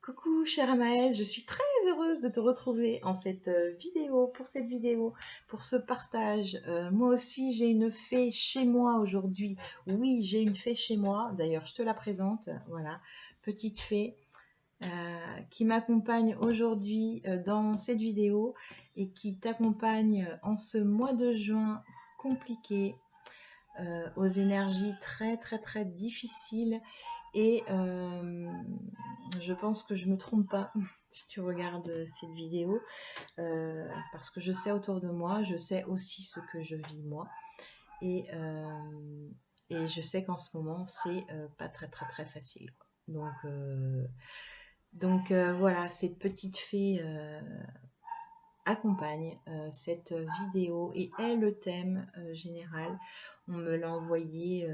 Coucou chère Amaëlle, je suis très heureuse de te retrouver en cette vidéo, pour ce partage. Moi aussi j'ai une fée chez moi aujourd'hui. Oui, j'ai une fée chez moi, d'ailleurs je te la présente, voilà, petite fée qui m'accompagne aujourd'hui dans cette vidéo et qui t'accompagne en ce mois de juin compliqué, aux énergies très difficiles et je pense que je me trompe pas si tu regardes cette vidéo, parce que je sais autour de moi, je sais aussi ce que je vis moi et, et je sais qu'en ce moment c'est pas très facile quoi. Donc voilà, cette petite fée accompagne cette vidéo et est le thème général. On me l'a envoyé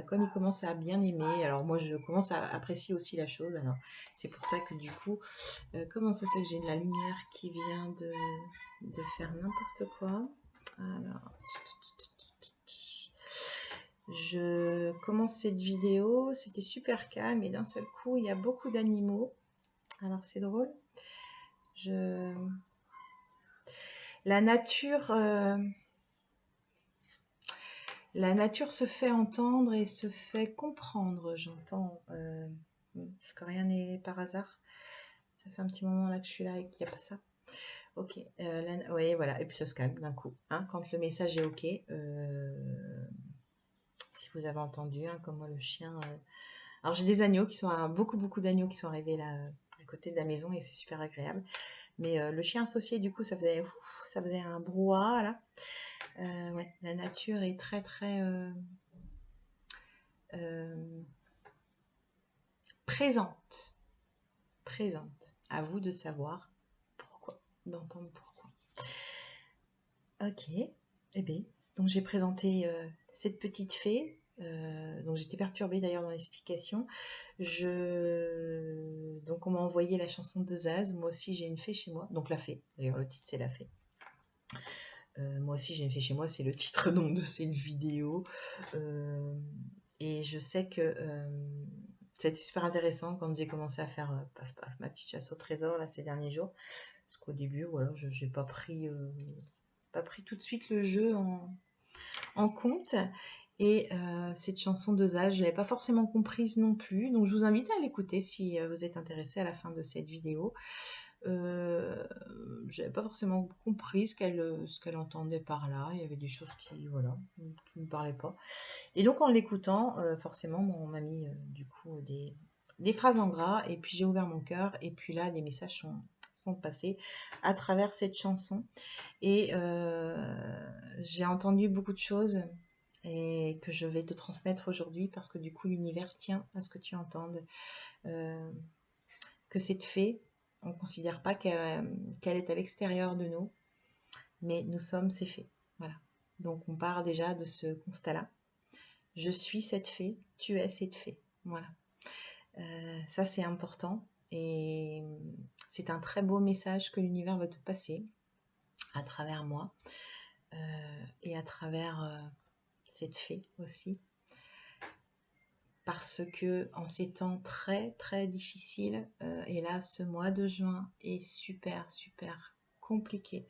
comme il commence à bien aimer. Alors moi je commence à apprécier aussi la chose, alors c'est pour ça que du coup comment ça se fait que j'ai de la lumière qui vient de faire n'importe quoi. Alors je commence cette vidéo, c'était super calme et d'un seul coup il y a beaucoup d'animaux, alors c'est drôle. La nature se fait entendre et se fait comprendre, j'entends, parce que rien n'est par hasard. Ça fait un petit moment là que je suis là et qu'il n'y a pas ça. Ok, oui, voilà, et puis ça se calme d'un coup, hein, quand le message est ok. Si vous avez entendu, hein, comme moi le chien. Alors j'ai des agneaux qui sont, beaucoup d'agneaux qui sont arrivés là à côté de la maison et c'est super agréable. Mais le chien associé, du coup, ça faisait un brouhaha là. Ouais, la nature est très présente. À vous de savoir pourquoi, d'entendre pourquoi. Ok, eh bien, donc j'ai présenté cette petite fée. Donc j'étais perturbée d'ailleurs dans l'explication. Donc on m'a envoyé la chanson de Zaz. Moi aussi j'ai une fée chez moi. Donc la fée. D'ailleurs le titre c'est la fée. Moi aussi j'ai une fée chez moi. C'est le titre donc de cette vidéo. Et je sais que ça a été super intéressant quand j'ai commencé à faire ma petite chasse au trésor là ces derniers jours. Parce qu'au début, voilà, je n'ai pas pris tout de suite le jeu en compte. Et cette chanson de Zaz, je ne l'avais pas forcément comprise non plus. Donc je vous invite à l'écouter si vous êtes intéressé à la fin de cette vidéo. Je n'avais pas forcément compris ce qu'elle entendait par là. Il y avait des choses qui ne me parlaient pas. Et donc en l'écoutant, forcément, on m'a mis du coup des phrases en gras. Et puis j'ai ouvert mon cœur. Et puis là, des messages sont passés à travers cette chanson. Et j'ai entendu beaucoup de choses et que je vais te transmettre aujourd'hui parce que du coup l'univers tient à ce que tu entendes. Que cette fée, on ne considère pas qu'elle est à l'extérieur de nous, mais nous sommes ces fées. Voilà. Donc on part déjà de ce constat-là. Je suis cette fée, tu es cette fée. Voilà. Ça c'est important et c'est un très beau message que l'univers veut te passer à travers moi et à travers cette fée aussi, parce que en ces temps très difficiles, et là ce mois de juin est super compliqué.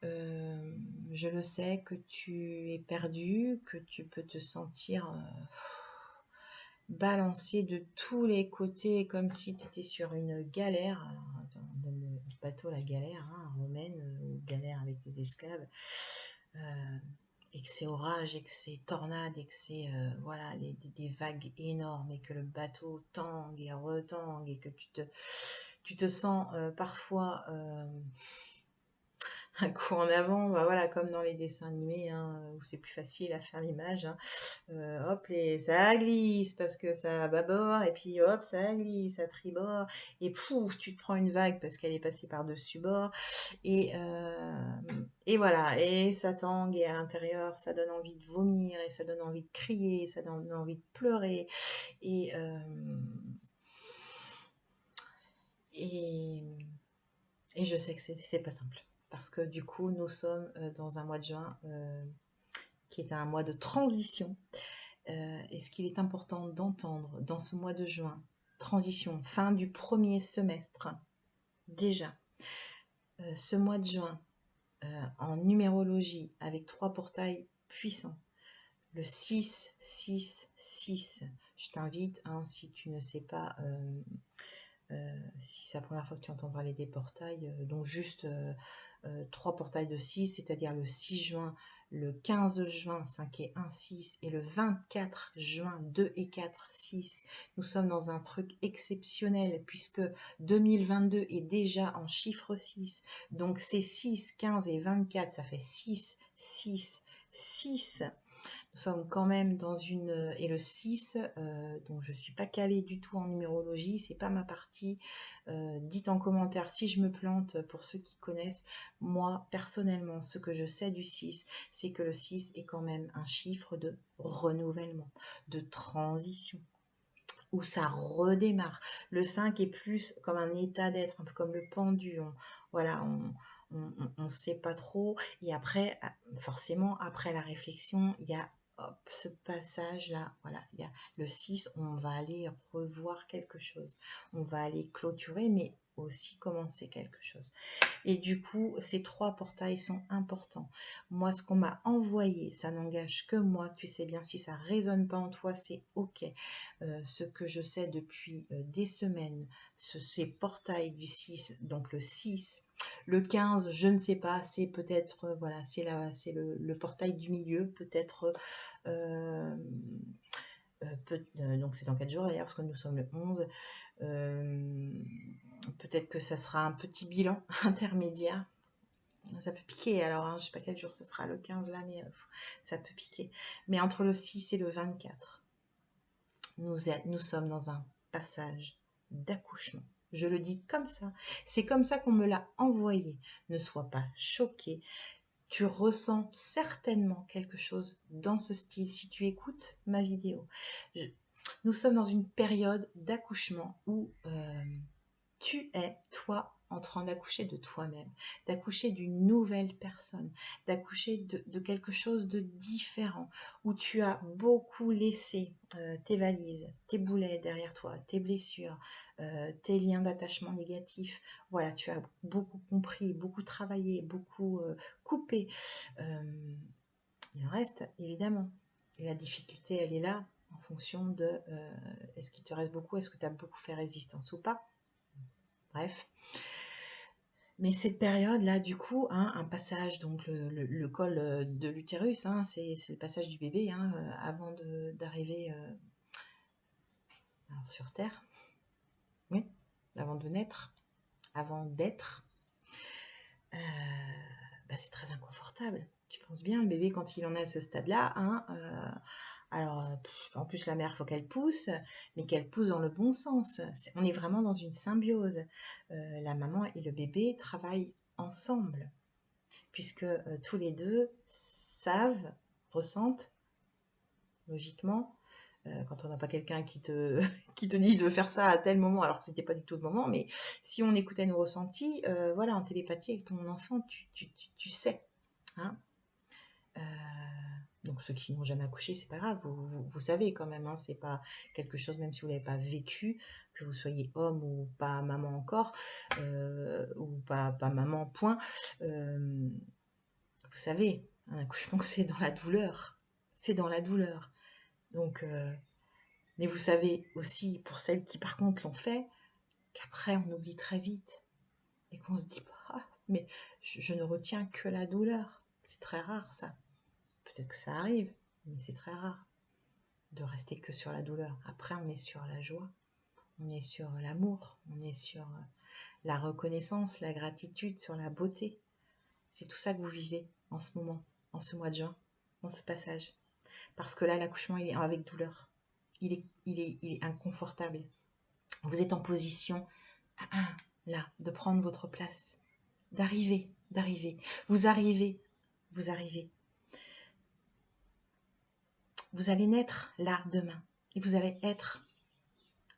Je le sais que tu es perdu, que tu peux te sentir balancé de tous les côtés comme si tu étais sur une galère. Alors, dans le bateau la galère romaine, ou galère avec des esclaves. Et que c'est orage, et que c'est tornade, et que c'est voilà, des vagues énormes, et que le bateau tangue et retangue, et que tu te sens parfois un coup en avant, voilà, comme dans les dessins animés, où c'est plus facile à faire l'image. Hop, ça glisse parce que ça va bâbord, et puis hop, ça glisse à tribord, et pouf, tu te prends une vague parce qu'elle est passée par-dessus bord, et voilà, et ça tangue, et à l'intérieur, ça donne envie de vomir, et ça donne envie de crier, ça donne envie de pleurer, et, et, et je sais que c'est pas simple. Parce que du coup, nous sommes dans un mois de juin qui est un mois de transition. Et ce qu'il est important d'entendre dans ce mois de juin transition, fin du premier semestre. Déjà, ce mois de juin, en numérologie, avec 3 portails puissants, le 6, 6, 6. Je t'invite, hein, si tu ne sais pas, si c'est la première fois que tu entends parler des portails, donc juste 3 portails de 6, c'est-à-dire le 6 juin, le 15 juin, 5 et 1, 6, et le 24 juin, 2 et 4, 6. Nous sommes dans un truc exceptionnel, puisque 2022 est déjà en chiffre 6. Donc c'est 6, 15 et 24, ça fait 6, 6, 6. Nous sommes quand même dans une... Et le 6, donc je suis pas calée du tout en numérologie, c'est pas ma partie. Dites en commentaire si je me plante, pour ceux qui connaissent. Moi, personnellement, ce que je sais du 6, c'est que le 6 est quand même un chiffre de renouvellement, de transition, où ça redémarre. Le 5 est plus comme un état d'être, un peu comme le pendu. Voilà, on sait pas trop. Et après, forcément, après la réflexion, il y a hop, ce passage-là. Voilà, il y a le 6, on va aller revoir quelque chose. On va aller clôturer, mais aussi commencer quelque chose. Et du coup, ces 3 portails sont importants. Moi, ce qu'on m'a envoyé, ça n'engage que moi. Tu sais bien, si ça résonne pas en toi, c'est OK. Ce que je sais depuis des semaines, ces portails du 6, donc le 6, le 15, je ne sais pas, c'est peut-être, voilà, c'est le portail du milieu, peut-être... donc c'est dans 4 jours d'ailleurs, parce que nous sommes le 11. Peut-être que ça sera un petit bilan intermédiaire. Ça peut piquer, alors hein, je ne sais pas quel jour ce sera, le 15 là, mais ça peut piquer. Mais entre le 6 et le 24, nous sommes dans un passage d'accouchement. Je le dis comme ça. C'est comme ça qu'on me l'a envoyé. Ne sois pas choqué. Tu ressens certainement quelque chose dans ce style si tu écoutes ma vidéo. Nous sommes dans une période d'accouchement où tu es, toi, en train d'accoucher de toi-même, d'accoucher d'une nouvelle personne, d'accoucher de quelque chose de différent, où tu as beaucoup laissé tes valises, tes boulets derrière toi, tes blessures, tes liens d'attachement négatifs. Voilà, tu as beaucoup compris, beaucoup travaillé, beaucoup coupé. Il en reste, évidemment. Et la difficulté, elle est là, en fonction de est-ce qu'il te reste beaucoup, est-ce que tu as beaucoup fait résistance ou pas. Bref. Mais cette période-là, du coup, hein, un passage, donc le col de l'utérus, hein, c'est le passage du bébé hein, avant d'arriver sur Terre. Oui, avant de naître, avant d'être. Bah, c'est très inconfortable. Tu penses bien, le bébé, quand il en est à ce stade-là, hein, alors, en plus, la mère, faut qu'elle pousse, mais qu'elle pousse dans le bon sens. On est vraiment dans une symbiose. La maman et le bébé travaillent ensemble, puisque tous les deux savent, ressentent, logiquement, quand on n'a pas quelqu'un qui te, qui te dit de faire ça à tel moment, alors que c'était pas du tout le moment, mais si on écoutait nos ressentis, voilà, en télépathie avec ton enfant, tu sais. Hein. Donc ceux qui n'ont jamais accouché, c'est pas grave, vous savez quand même, hein, c'est pas quelque chose, même si vous l'avez pas vécu, que vous soyez homme ou pas maman encore, ou pas maman, point. Vous savez, un accouchement, c'est dans la douleur. C'est dans la douleur. Donc, mais vous savez aussi, pour celles qui par contre l'ont fait, qu'après on oublie très vite et qu'on se dit, ah, mais je ne retiens que la douleur. C'est très rare ça. Peut-être que ça arrive, mais c'est très rare de rester que sur la douleur. Après, on est sur la joie, on est sur l'amour, on est sur la reconnaissance, la gratitude, sur la beauté. C'est tout ça que vous vivez en ce moment, en ce mois de juin, en ce passage. Parce que là, l'accouchement, il est avec douleur. Il est inconfortable. Vous êtes en position, là, de prendre votre place, d'arriver. Vous arrivez. Vous allez naître là, demain. Et vous allez être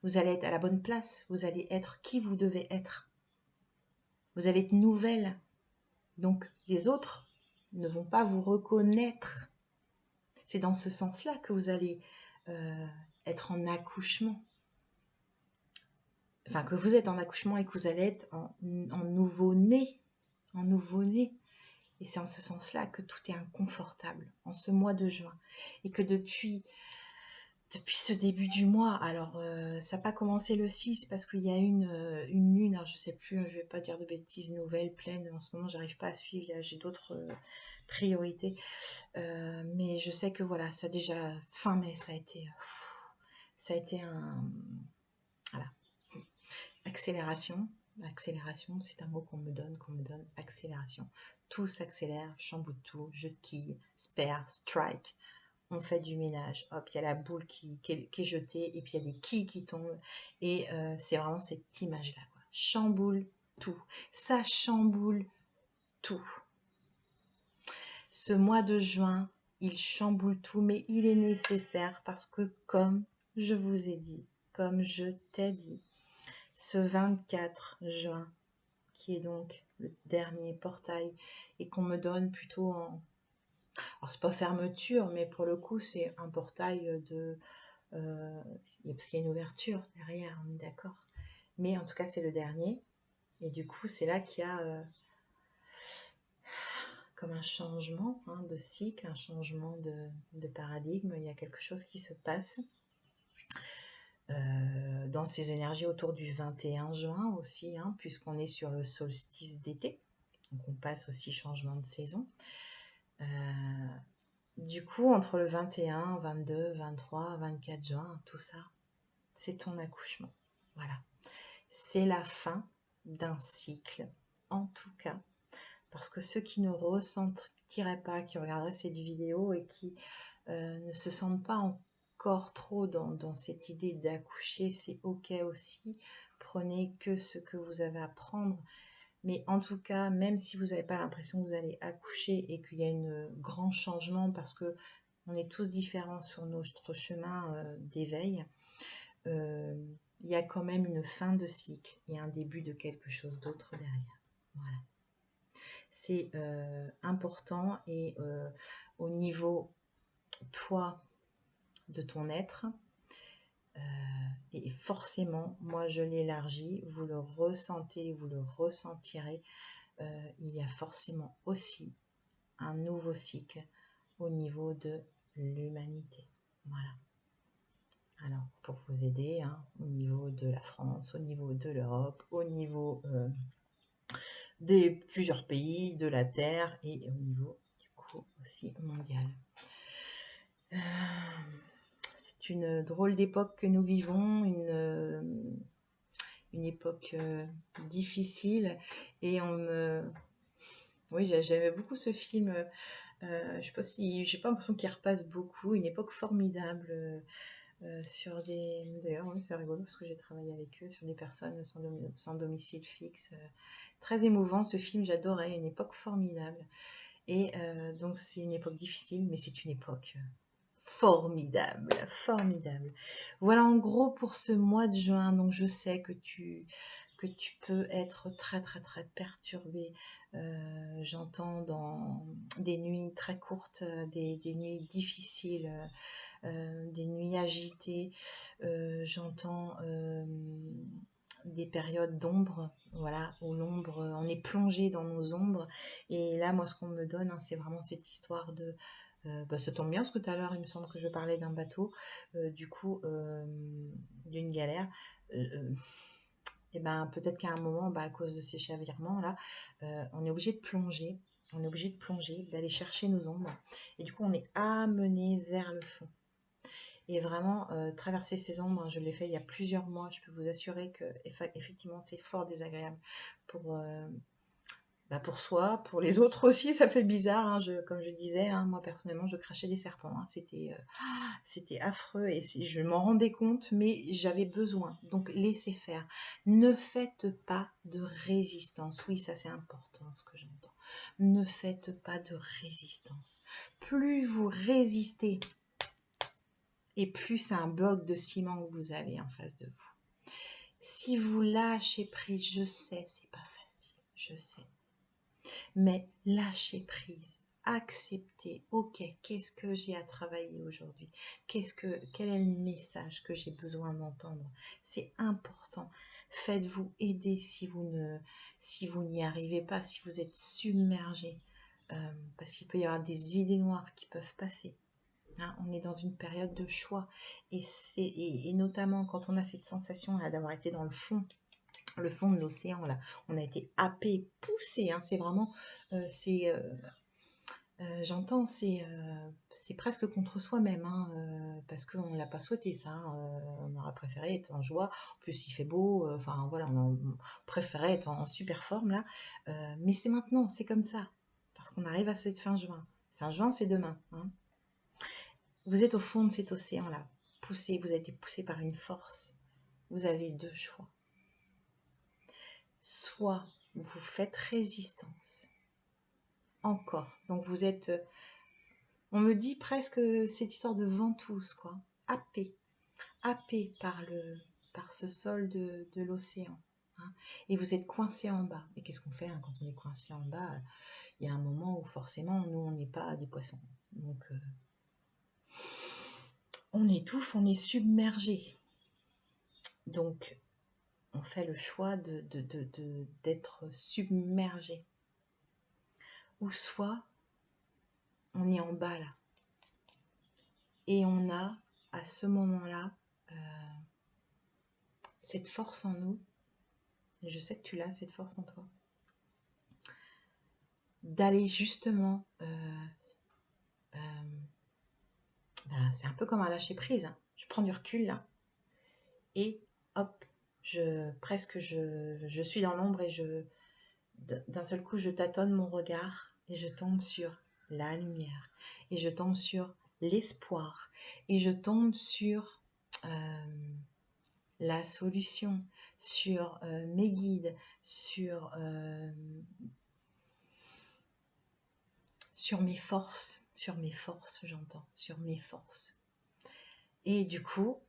à la bonne place. Vous allez être qui vous devez être. Vous allez être nouvelle. Donc, les autres ne vont pas vous reconnaître. C'est dans ce sens-là que vous allez être en accouchement. enfin que vous êtes en accouchement et que vous allez être en nouveau-né, en nouveau-né. Et c'est en ce sens-là que tout est inconfortable en ce mois de juin. Et que depuis ce début du mois, alors ça n'a pas commencé le 6 parce qu'il y a une lune, alors je sais plus, je vais pas dire de bêtises, nouvelle, pleine, en ce moment j'arrive pas à suivre, j'ai d'autres priorités. Mais je sais que voilà, ça déjà, fin mai, ça a été un, voilà, accélération. Accélération, c'est un mot qu'on me donne, accélération. Tout s'accélère, chamboule tout, je quille, spare, strike. On fait du ménage. Hop, il y a la boule qui est jetée et puis il y a des quilles qui tombent. Et c'est vraiment cette image-là, quoi. Chamboule tout. Ça chamboule tout. Ce mois de juin, il chamboule tout, mais il est nécessaire parce que comme je vous ai dit, comme je t'ai dit, ce 24 juin, qui est donc le dernier portail et qu'on me donne plutôt en... Alors c'est pas fermeture, mais pour le coup c'est un portail de... parce qu'il y a une ouverture derrière, on est d'accord. Mais en tout cas c'est le dernier. Et du coup c'est là qu'il y a comme un changement de cycle, un changement de paradigme. Il y a quelque chose qui se passe dans ces énergies autour du 21 juin aussi, puisqu'on est sur le solstice d'été. Donc on passe aussi changement de saison. Du coup, entre le 21, 22, 23, 24 juin, tout ça, c'est ton accouchement. Voilà. C'est la fin d'un cycle, en tout cas. Parce que ceux qui ne ressentiraient pas, qui regarderaient cette vidéo et qui ne se sentent pas encore trop dans cette idée d'accoucher, c'est ok aussi. Prenez que ce que vous avez à prendre. Mais en tout cas, même si vous n'avez pas l'impression que vous allez accoucher et qu'il y a un grand changement parce que on est tous différents sur notre chemin d'éveil, il y a quand même une fin de cycle et un début de quelque chose d'autre derrière. Voilà. C'est important et au niveau, toi, de ton être, et forcément, moi je l'élargis, vous le ressentez, vous le ressentirez, il y a forcément aussi un nouveau cycle au niveau de l'humanité. Voilà. Alors, pour vous aider, au niveau de la France, au niveau de l'Europe, au niveau des plusieurs pays, de la Terre et au niveau, du coup, aussi mondial. C'est une drôle d'époque que nous vivons, une époque difficile et oui, j'aimais beaucoup ce film. Je sais pas si, j'ai pas l'impression qu'il repasse beaucoup. Une époque formidable sur des. D'ailleurs, oui, c'est rigolo parce que j'ai travaillé avec eux sur des personnes sans domicile fixe. Très émouvant ce film, j'adorais. Une époque formidable. Et donc c'est une époque difficile, mais c'est une époque formidable, formidable. Voilà en gros pour ce mois de juin. Donc je sais que tu peux être très très très perturbé. J'entends dans des nuits très courtes, des nuits difficiles, des nuits agitées. J'entends des périodes d'ombre, voilà, où l'ombre, on est plongé dans nos ombres. Et là, moi, ce qu'on me donne, c'est vraiment cette histoire de ça tombe bien parce que tout à l'heure il me semble que je parlais d'un bateau, du coup d'une galère. Et ben peut-être qu'à un moment, à cause de ces chavirements là, on est obligé de plonger, d'aller chercher nos ombres, et du coup on est amené vers le fond. Et vraiment traverser ces ombres, je l'ai fait il y a plusieurs mois. Je peux vous assurer que effectivement c'est fort désagréable pour soi, pour les autres aussi, ça fait bizarre. Comme je disais, moi personnellement, je crachais des serpents. C'était affreux et je m'en rendais compte, mais j'avais besoin. Donc laissez faire. Ne faites pas de résistance. Oui, ça c'est important ce que j'entends. Ne faites pas de résistance. Plus vous résistez, et plus c'est un bloc de ciment que vous avez en face de vous. Si vous lâchez prise, je sais, c'est pas facile, je sais. Mais lâchez prise, accepter, ok, qu'est-ce que j'ai à travailler aujourd'hui? Quel est le message que j'ai besoin d'entendre? C'est important. Faites-vous aider si vous n'y arrivez pas, si vous êtes submergé, parce qu'il peut y avoir des idées noires qui peuvent passer. Hein, on est dans une période de choix et notamment quand on a cette sensation là d'avoir été dans le fond de l'océan là, on a été happé, poussé, hein, c'est vraiment, j'entends, c'est presque contre soi-même, hein, parce qu'on ne l'a pas souhaité ça, hein, on aurait préféré être en joie, en plus il fait beau, enfin voilà, on préférait être en super forme là, mais c'est maintenant, c'est comme ça, parce qu'on arrive à cette fin juin. Fin juin, c'est demain, hein. Vous êtes au fond de cet océan-là, poussé, vous avez été poussé par une force. Vous avez deux choix. Soit vous faites résistance, encore. Donc vous êtes, on me dit presque cette histoire de ventouse, quoi. Happé par ce sol de l'océan. Hein. Et vous êtes coincé en bas. Et qu'est-ce qu'on fait hein, quand on est coincé en bas? Il y a un moment où forcément, nous, on n'est pas des poissons. Donc, on étouffe, on est submergé. Donc, on fait le choix d'être submergé. Ou soit, on est en bas là. Et on a, à ce moment-là, cette force en nous, et je sais que tu l'as, cette force en toi, d'aller justement, ben, c'est un peu comme un lâcher prise, hein. Je prends du recul là, et hop, je suis dans l'ombre et d'un seul coup, je tâtonne mon regard et je tombe sur la lumière, et je tombe sur l'espoir, et je tombe sur la solution, sur mes guides, sur mes forces, j'entends, sur mes forces. Et du coup,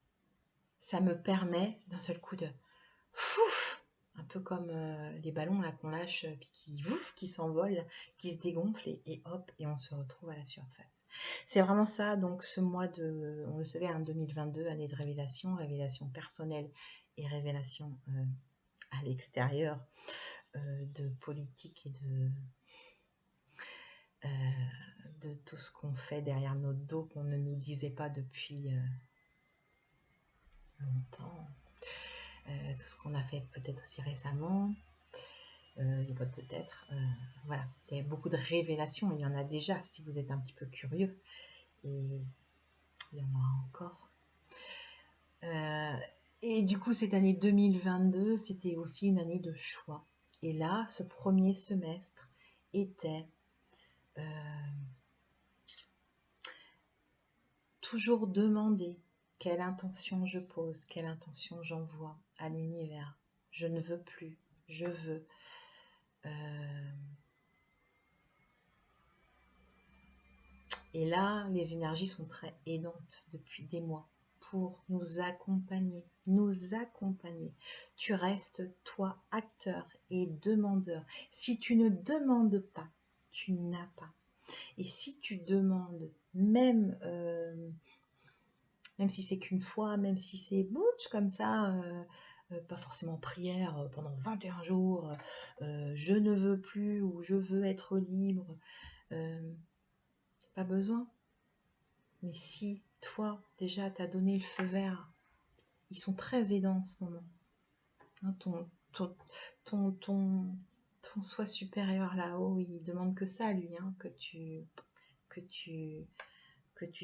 ça me permet d'un seul coup de fouf, un peu comme les ballons là qu'on lâche, puis qui s'envolent, qui se dégonflent et hop, et on se retrouve à la surface. C'est vraiment ça, donc ce mois de, on le savait, hein, 2022, année de révélation personnelle et révélation à l'extérieur, de politique et de tout ce qu'on fait derrière notre dos qu'on ne nous disait pas depuis longtemps. Tout ce qu'on a fait peut-être aussi récemment, peut-être, voilà, il y a beaucoup de révélations, il y en a déjà si vous êtes un petit peu curieux, et il y en aura encore. Et du coup, cette année 2022, c'était aussi une année de choix. Et là, ce premier semestre était toujours demander quelle intention je pose, quelle intention j'envoie à l'univers. Je ne veux plus, je veux. Et là, les énergies sont très aidantes depuis des mois pour nous accompagner, nous accompagner. Tu restes, toi, acteur et demandeur. Si tu ne demandes pas, tu n'as pas. Et si tu demandes, même si c'est qu'une fois, même si c'est bouch comme ça, pas forcément prière pendant 21 jours, je ne veux plus ou je veux être libre, pas besoin. Mais si toi, déjà, t'as donné le feu vert, ils sont très aidants en ce moment. Hein, ton soi supérieur là-haut, il demande que ça, lui, hein, que tu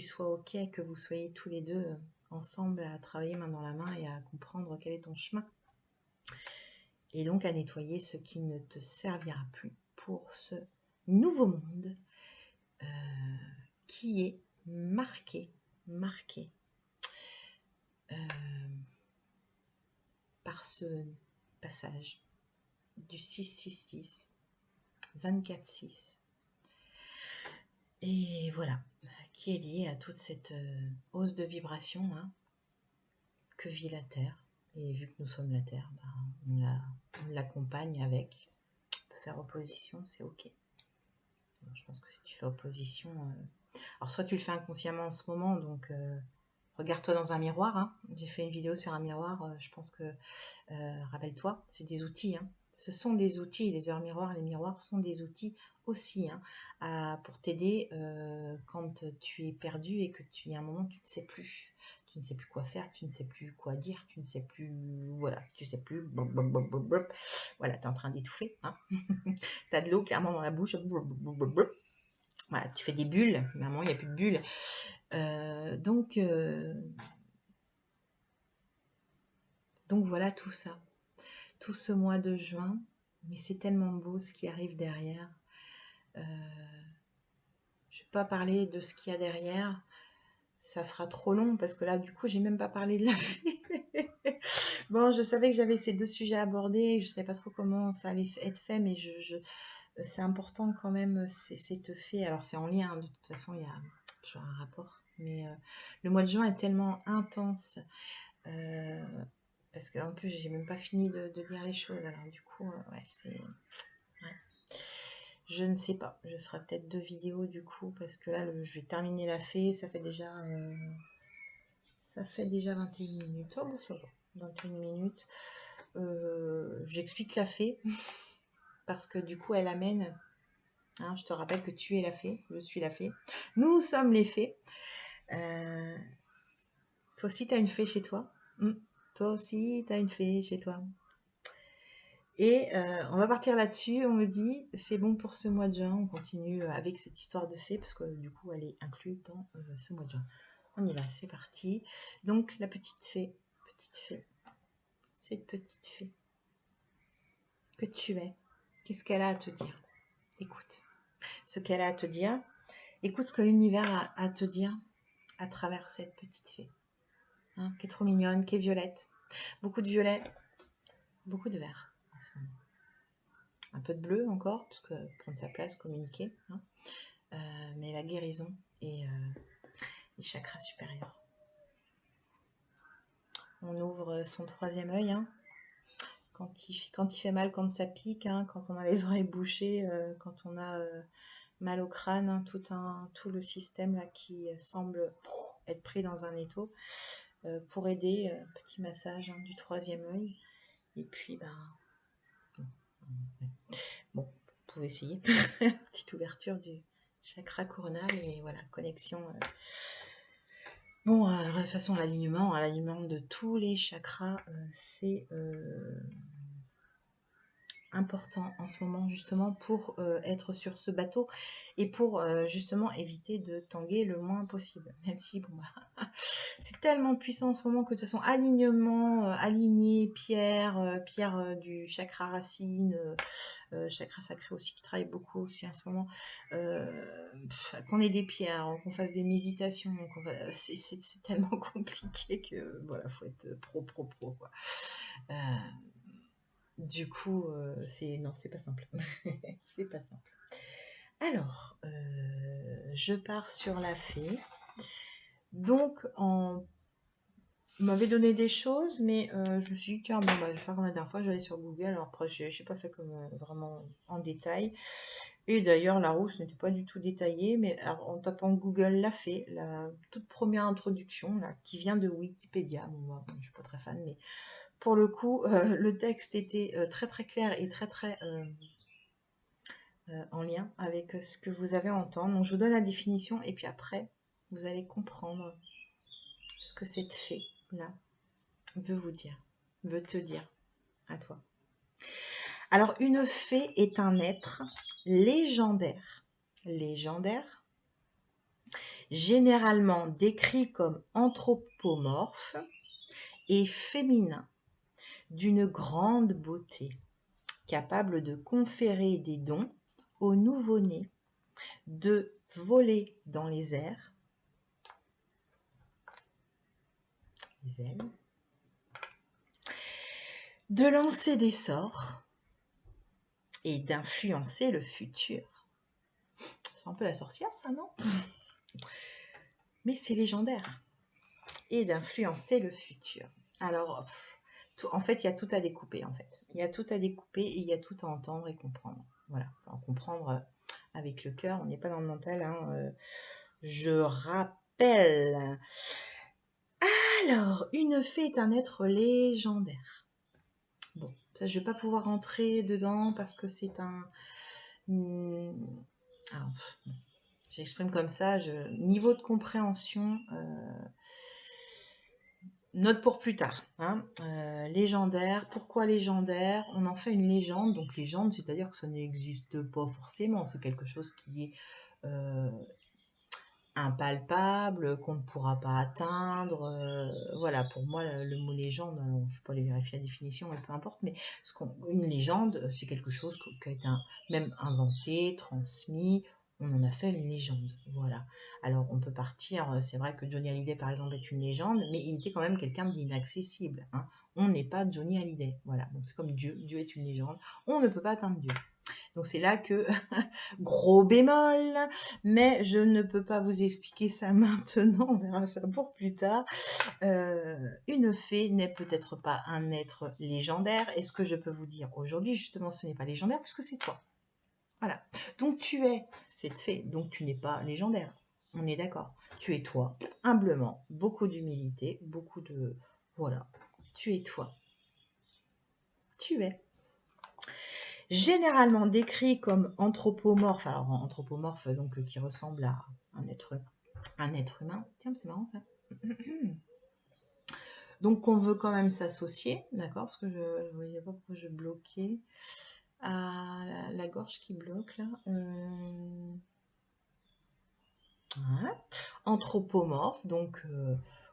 sois OK, que vous soyez tous les deux ensemble à travailler main dans la main et à comprendre quel est ton chemin. Et donc à nettoyer ce qui ne te servira plus pour ce nouveau monde qui est marqué par ce passage du 666, 24-6. Et voilà, qui est lié à toute cette hausse de vibration hein, que vit la Terre. Et vu que nous sommes la Terre, on l'accompagne avec. On peut faire opposition, c'est OK. Je pense que si tu fais opposition... Alors, soit tu le fais inconsciemment en ce moment, donc regarde-toi dans un miroir. Hein. J'ai fait une vidéo sur un miroir, je pense que... rappelle-toi, c'est des outils. Hein. Ce sont des outils, les heures miroirs, les miroirs sont des outils aussi hein, pour t'aider quand tu es perdu et que tu y a un moment tu ne sais plus. Tu ne sais plus quoi faire, tu ne sais plus quoi dire, tu ne sais plus... Voilà, tu sais plus... Voilà, tu es en train d'étouffer. Hein. Tu as de l'eau clairement dans la bouche. Voilà, tu fais des bulles. Maman, il n'y a plus de bulles. Donc voilà tout ça. Tout ce mois de juin. Mais c'est tellement beau ce qui arrive derrière. Je ne vais pas parler de ce qu'il y a derrière. Ça fera trop long parce que là, du coup, j'ai même pas parlé de la fée. Bon, je savais que j'avais ces deux sujets à aborder. Je ne savais pas trop comment ça allait être fait, mais c'est important quand même, cette fée. Alors, c'est en lien. Hein, de toute façon, il y a toujours un rapport. Mais le mois de juin est tellement intense. Parce qu'en plus, j'ai même pas fini de dire les choses. Alors, du coup, ouais, c'est... Ouais. Je ne sais pas. Je ferai peut-être 2 vidéos du coup parce que là, je vais terminer la fée. Ça fait déjà 21 minutes. Oh bon, ça va. 21 minutes. J'explique la fée parce que du coup, elle amène. Hein, je te rappelle que tu es la fée. Je suis la fée. Nous sommes les fées. Toi aussi, tu as une fée chez toi. Toi aussi, tu as une fée chez toi. Et on va partir là-dessus, on me dit, c'est bon pour ce mois de juin, on continue avec cette histoire de fée, parce que du coup, elle est inclue dans ce mois de juin. On y va, c'est parti. Donc, la petite fée, cette petite fée que tu es, qu'est-ce qu'elle a à te dire? Écoute ce qu'elle a à te dire, écoute ce que l'univers a à te dire à travers cette petite fée, hein, qui est trop mignonne, qui est violette. Beaucoup de violet, beaucoup de vert en ce moment. Un peu de bleu encore, parce que prendre sa place, communiquer. Hein. Mais la guérison et les chakras supérieurs. On ouvre son 3e œil. Hein. Quand il fait mal, quand ça pique, hein, quand on a les oreilles bouchées, quand on a mal au crâne, hein, tout le système là, qui semble être pris dans un étau. Pour aider, petit massage hein, du 3e œil. Et puis, bon, vous pouvez essayer. Petite ouverture du chakra coronal et voilà, connexion. Bon, de toute façon, l'alignement de tous les chakras, c'est important en ce moment justement pour être sur ce bateau et pour justement éviter de tanguer le moins possible. Même si, bon, c'est tellement puissant en ce moment que de toute façon, alignement, aligné, pierre du chakra racine, chakra sacré aussi qui travaille beaucoup aussi en ce moment, qu'on ait des pierres, qu'on fasse des méditations, c'est tellement compliqué que voilà, faut être pro quoi. Du coup, c'est pas simple. C'est pas simple. Alors, je pars sur la fée. Donc, on m'avait donné des choses, mais je me suis dit, tiens, bon, je vais faire comme la dernière fois, j'allais sur Google. Alors après, je n'ai pas fait comme vraiment en détail. Et d'ailleurs, la rousse n'était pas du tout détaillée, mais alors, en tapant Google la fée, la toute première introduction, là, qui vient de Wikipédia. Bon, moi, je suis pas très fan, mais pour le coup, le texte était très très clair et très très en lien avec ce que vous avez à entendre. Donc je vous donne la définition et puis après, vous allez comprendre ce que cette fée-là veut vous dire, veut te dire à toi. Alors une fée est un être légendaire, généralement décrit comme anthropomorphe et féminin, d'une grande beauté, capable de conférer des dons aux nouveau-nés, de voler dans les airs, les ailes, de lancer des sorts et d'influencer le futur. C'est un peu la sorcière, ça, non? Mais c'est légendaire. Et d'influencer le futur. Alors, en fait, il y a tout à découper, en fait. Il y a tout à découper et il y a tout à entendre et comprendre. Voilà, enfin, comprendre avec le cœur, on n'est pas dans le mental, hein, je rappelle. Alors, une fée est un être légendaire. Bon, ça je vais pas pouvoir rentrer dedans parce que c'est un... Alors, j'exprime comme ça, niveau de compréhension, note pour plus tard. Hein, légendaire, pourquoi légendaire? On en fait une légende, donc légende, c'est-à-dire que ça n'existe pas forcément, c'est quelque chose qui est impalpable, qu'on ne pourra pas atteindre. Voilà, pour moi, le mot légende, alors, je ne vais pas aller vérifier la définition, mais peu importe, mais une légende, c'est quelque chose qui a été même inventé, transmis, on en a fait une légende. Voilà. Alors, on peut partir, c'est vrai que Johnny Hallyday, par exemple, est une légende, mais il était quand même quelqu'un d'inaccessible. Hein. On n'est pas Johnny Hallyday. Voilà, bon, c'est comme Dieu. Dieu est une légende. On ne peut pas atteindre Dieu. Donc c'est là que, gros bémol, mais je ne peux pas vous expliquer ça maintenant, on verra ça pour plus tard. Une fée n'est peut-être pas un être légendaire, et ce que je peux vous dire aujourd'hui, justement, ce n'est pas légendaire, puisque c'est toi. Voilà. Donc tu es cette fée, donc tu n'es pas légendaire. On est d'accord. Tu es toi, humblement, beaucoup d'humilité, beaucoup de... Voilà. Tu es toi. Tu es. Généralement décrit comme anthropomorphe, alors anthropomorphe donc qui ressemble à un être humain. Tiens, c'est marrant ça. Donc on veut quand même s'associer, d'accord, parce que je ne voyais pas pourquoi je bloquais. À la gorge qui bloque là. Ouais. Anthropomorphe, donc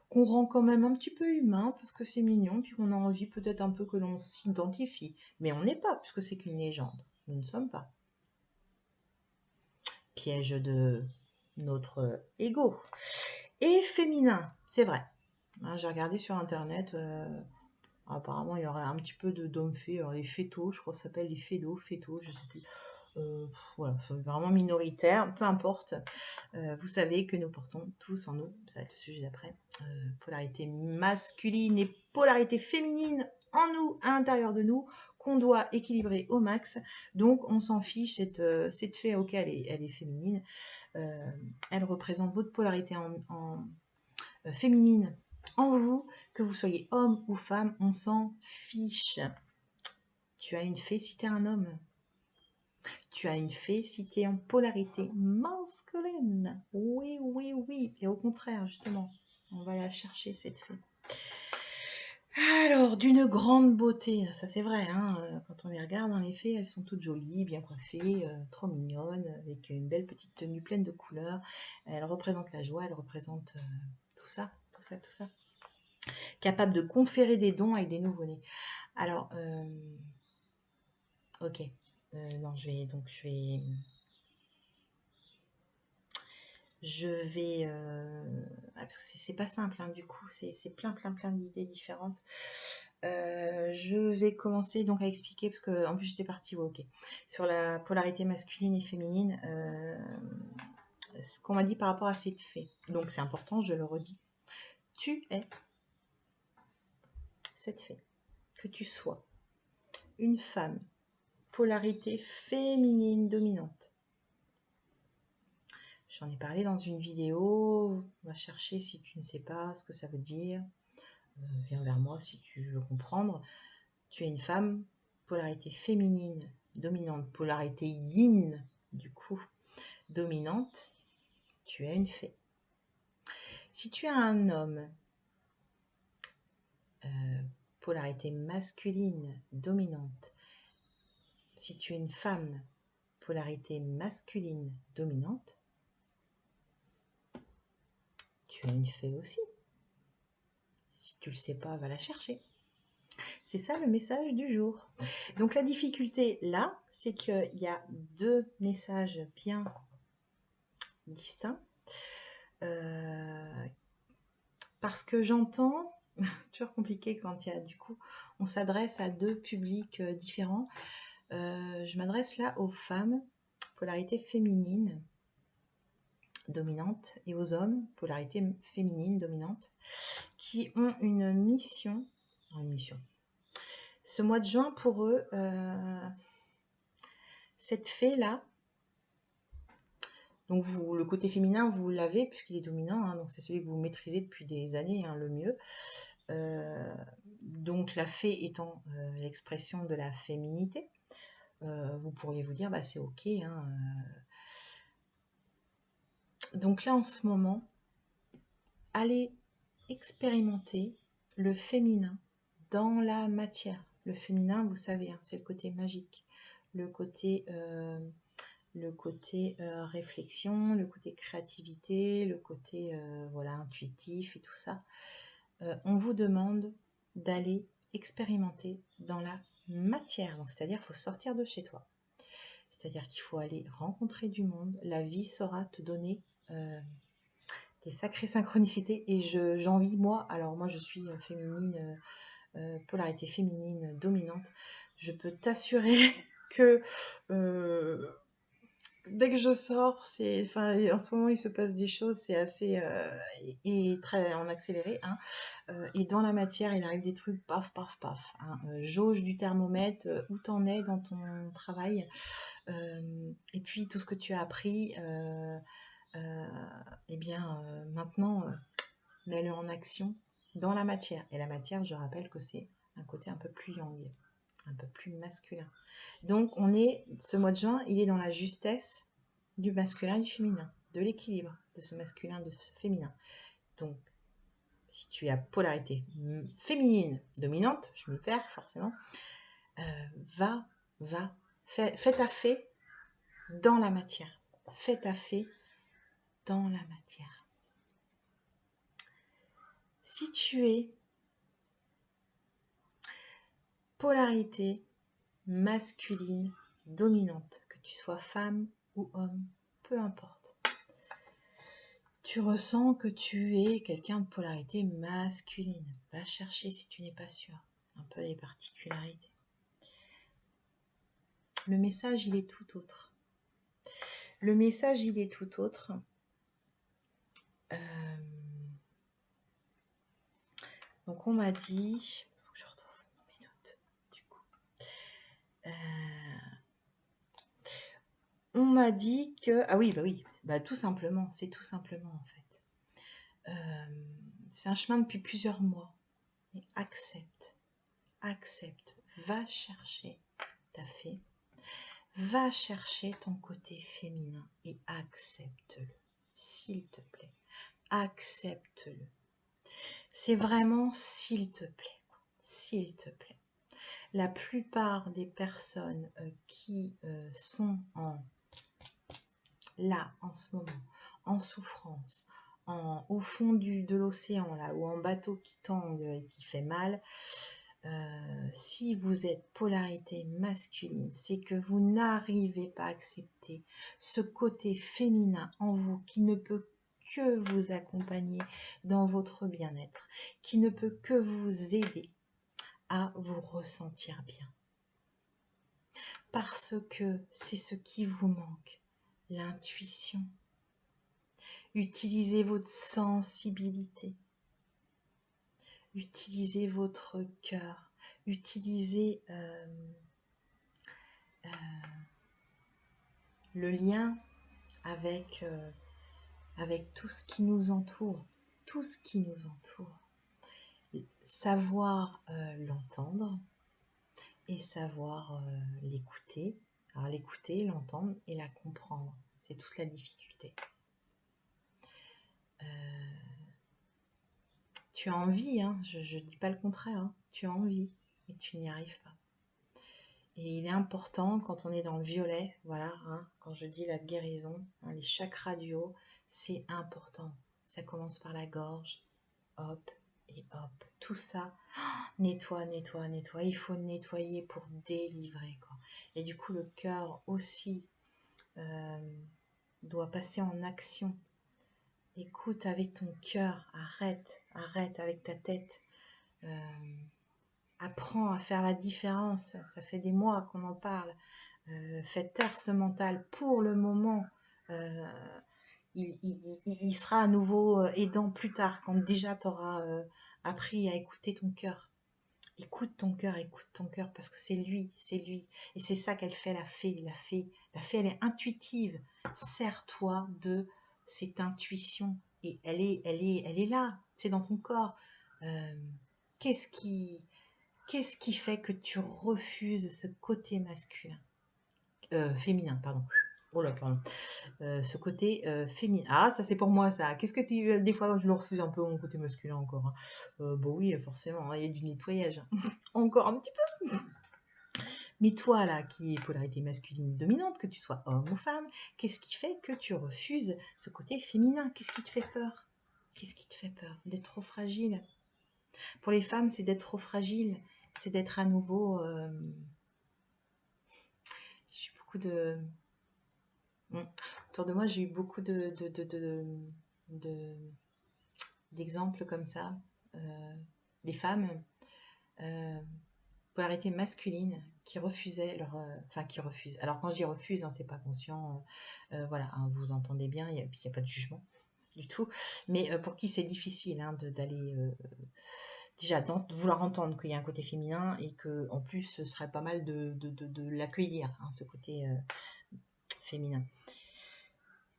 qu'on rend quand même un petit peu humain parce que c'est mignon, puis qu'on a envie peut-être un peu que l'on s'identifie. Mais on n'est pas, puisque c'est qu'une légende. Nous ne sommes pas. Piège de notre ego. Et féminin, c'est vrai. Hein, j'ai regardé sur internet, apparemment il y aurait un petit peu d'hommes fées, alors les fétos, je crois que ça s'appelle les fétos, je sais plus. Voilà, c'est vraiment minoritaire, peu importe. Vous savez que nous portons tous en nous, ça va être le sujet d'après, polarité masculine et polarité féminine en nous, à l'intérieur de nous, qu'on doit équilibrer au max. Donc on s'en fiche, cette fée, ok, elle est féminine, elle représente votre polarité en féminine en vous, que vous soyez homme ou femme, on s'en fiche. Tu as une fée si tu es un homme. Tu as une fée si tu es en polarité masculine. Oui, oui, oui. Et au contraire, justement, on va la chercher, cette fée. Alors, d'une grande beauté, ça c'est vrai, hein, quand on les regarde, en effet, elles sont toutes jolies, bien coiffées, trop mignonnes, avec une belle petite tenue pleine de couleurs. Elles représentent la joie, elles représentent tout ça, tout ça, tout ça. Capable de conférer des dons avec des nouveau-nés. Alors, ok, non, je vais parce que c'est pas simple, hein, du coup, c'est plein d'idées différentes. Je vais commencer donc à expliquer, parce que en plus j'étais partie, ouais, ok, sur la polarité masculine et féminine, ce qu'on m'a dit par rapport à cette fée. Donc c'est important, je le redis. Tu es cette fée. Que tu sois une femme, polarité féminine dominante. J'en ai parlé dans une vidéo, on va chercher si tu ne sais pas ce que ça veut dire. Viens vers moi si tu veux comprendre. Tu es une femme, polarité féminine dominante, polarité yin, du coup, dominante, tu es une fée. Si tu es un homme, polarité masculine dominante, si tu es une femme, polarité masculine dominante, tu es une fée aussi. Si tu ne le sais pas, va la chercher. C'est ça le message du jour. Donc la difficulté là, c'est qu'il y a deux messages bien distincts. Parce que j'entends, c'est toujours compliqué quand il y a du coup, on s'adresse à deux publics différents. Je m'adresse là aux femmes, polarité féminine dominante, et aux hommes, polarité féminine dominante, qui ont une mission. Ce mois de juin, pour eux, cette fée-là, Donc le côté féminin, vous l'avez puisqu'il est dominant, hein, donc c'est celui que vous maîtrisez depuis des années, hein, le mieux. Donc la fée étant l'expression de la féminité, vous pourriez vous dire, bah, c'est ok. Hein, Donc là, en ce moment, allez expérimenter le féminin dans la matière. Le féminin, vous savez, hein, c'est le côté magique, le côté réflexion, le côté créativité, le côté voilà, intuitif et tout ça. On vous demande d'aller expérimenter dans la matière. Donc, c'est-à-dire qu'il faut sortir de chez toi. C'est-à-dire qu'il faut aller rencontrer du monde. La vie saura te donner des sacrées synchronicités. Et j'envie, moi, alors moi je suis féminine, polarité féminine dominante. Je peux t'assurer que dès que je sors, en ce moment il se passe des choses, c'est assez et très en accéléré, hein. Et dans la matière, il arrive des trucs, paf, paf, paf, hein. Jauge du thermomètre, où t'en es dans ton travail, et puis tout ce que tu as appris, eh bien maintenant, mets-le en action dans la matière. Et la matière, je rappelle que c'est un côté un peu plus yang, un peu plus masculin. Donc ce mois de juin, il est dans la justesse du masculin et du féminin, de l'équilibre de ce masculin, de ce féminin. Donc, si tu as polarité féminine dominante, je m'y perds forcément, fais ta fée dans la matière. Fais ta fée dans la matière. Si tu es polarité masculine dominante, que tu sois femme ou homme, peu importe. Tu ressens que tu es quelqu'un de polarité masculine. Va chercher si tu n'es pas sûr. Un peu les particularités. Le message, il est tout autre. Le message, il est tout autre. Donc, on m'a dit... Il faut que je retrouve mes notes, du coup. On m'a dit que... Ah oui, tout simplement. C'est tout simplement, en fait. C'est un chemin depuis plusieurs mois. Mais accepte. Va chercher ta fée. Va chercher ton côté féminin et accepte-le. S'il te plaît. Accepte-le. C'est vraiment s'il te plaît. S'il te plaît. La plupart des personnes qui sont là en ce moment, en souffrance, au fond de l'océan là, ou en bateau qui tangue et qui fait mal, si vous êtes polarité masculine, c'est que vous n'arrivez pas à accepter ce côté féminin en vous qui ne peut que vous accompagner dans votre bien-être, qui ne peut que vous aider à vous ressentir bien. Parce que c'est ce qui vous manque, l'intuition. Utilisez votre sensibilité. Utilisez votre cœur. Utilisez le lien avec tout ce qui nous entoure. Tout ce qui nous entoure. Savoir l'entendre et savoir l'écouter. Alors l'écouter, l'entendre et la comprendre. C'est toute la difficulté. Tu as envie, hein, je ne dis pas le contraire, hein, tu as envie, mais tu n'y arrives pas. Et il est important, quand on est dans le violet, voilà, hein, quand je dis la guérison, hein, les chakras du haut, c'est important. Ça commence par la gorge, hop et hop. Tout ça, nettoie. Il faut nettoyer pour délivrer, quoi. Et du coup, le cœur aussi doit passer en action. Écoute avec ton cœur, arrête avec ta tête. Apprends à faire la différence. Ça fait des mois qu'on en parle. Faites taire ce mental. Pour le moment, il sera à nouveau aidant plus tard, quand déjà tu auras appris à écouter ton cœur écoute ton cœur, parce que c'est lui, et c'est ça qu'elle fait, la fée, elle est intuitive. Sers-toi de cette intuition, et elle est là, c'est dans ton corps. Euh, qu'est-ce qui fait que tu refuses ce côté masculin, féminin, pardon. Oh là, pardon. Ce côté féminin. Ah, ça c'est pour moi ça. Qu'est-ce que tu... des fois je le refuse un peu mon côté masculin encore. Hein. Bon oui, forcément, hein, il y a du nettoyage. Hein. Encore un petit peu. Mais toi là, qui est polarité masculine dominante, que tu sois homme ou femme, qu'est-ce qui fait que tu refuses ce côté féminin? Qu'est-ce qui te fait peur? Qu'est-ce qui te fait peur? D'être trop fragile. Pour les femmes, c'est d'être trop fragile. C'est d'être à nouveau... J'ai eu beaucoup de... Autour de moi, j'ai eu beaucoup d'exemples comme ça, des femmes polarité masculine qui refusaient leur... Enfin, qui refusent. Alors, quand je dis refuse, hein, c'est pas conscient. Voilà, hein, vous entendez bien, il n'y a pas de jugement du tout. Mais pour qui c'est difficile hein, d'aller... déjà, de vouloir entendre qu'il y a un côté féminin et que en plus, ce serait pas mal de l'accueillir, hein, ce côté féminin.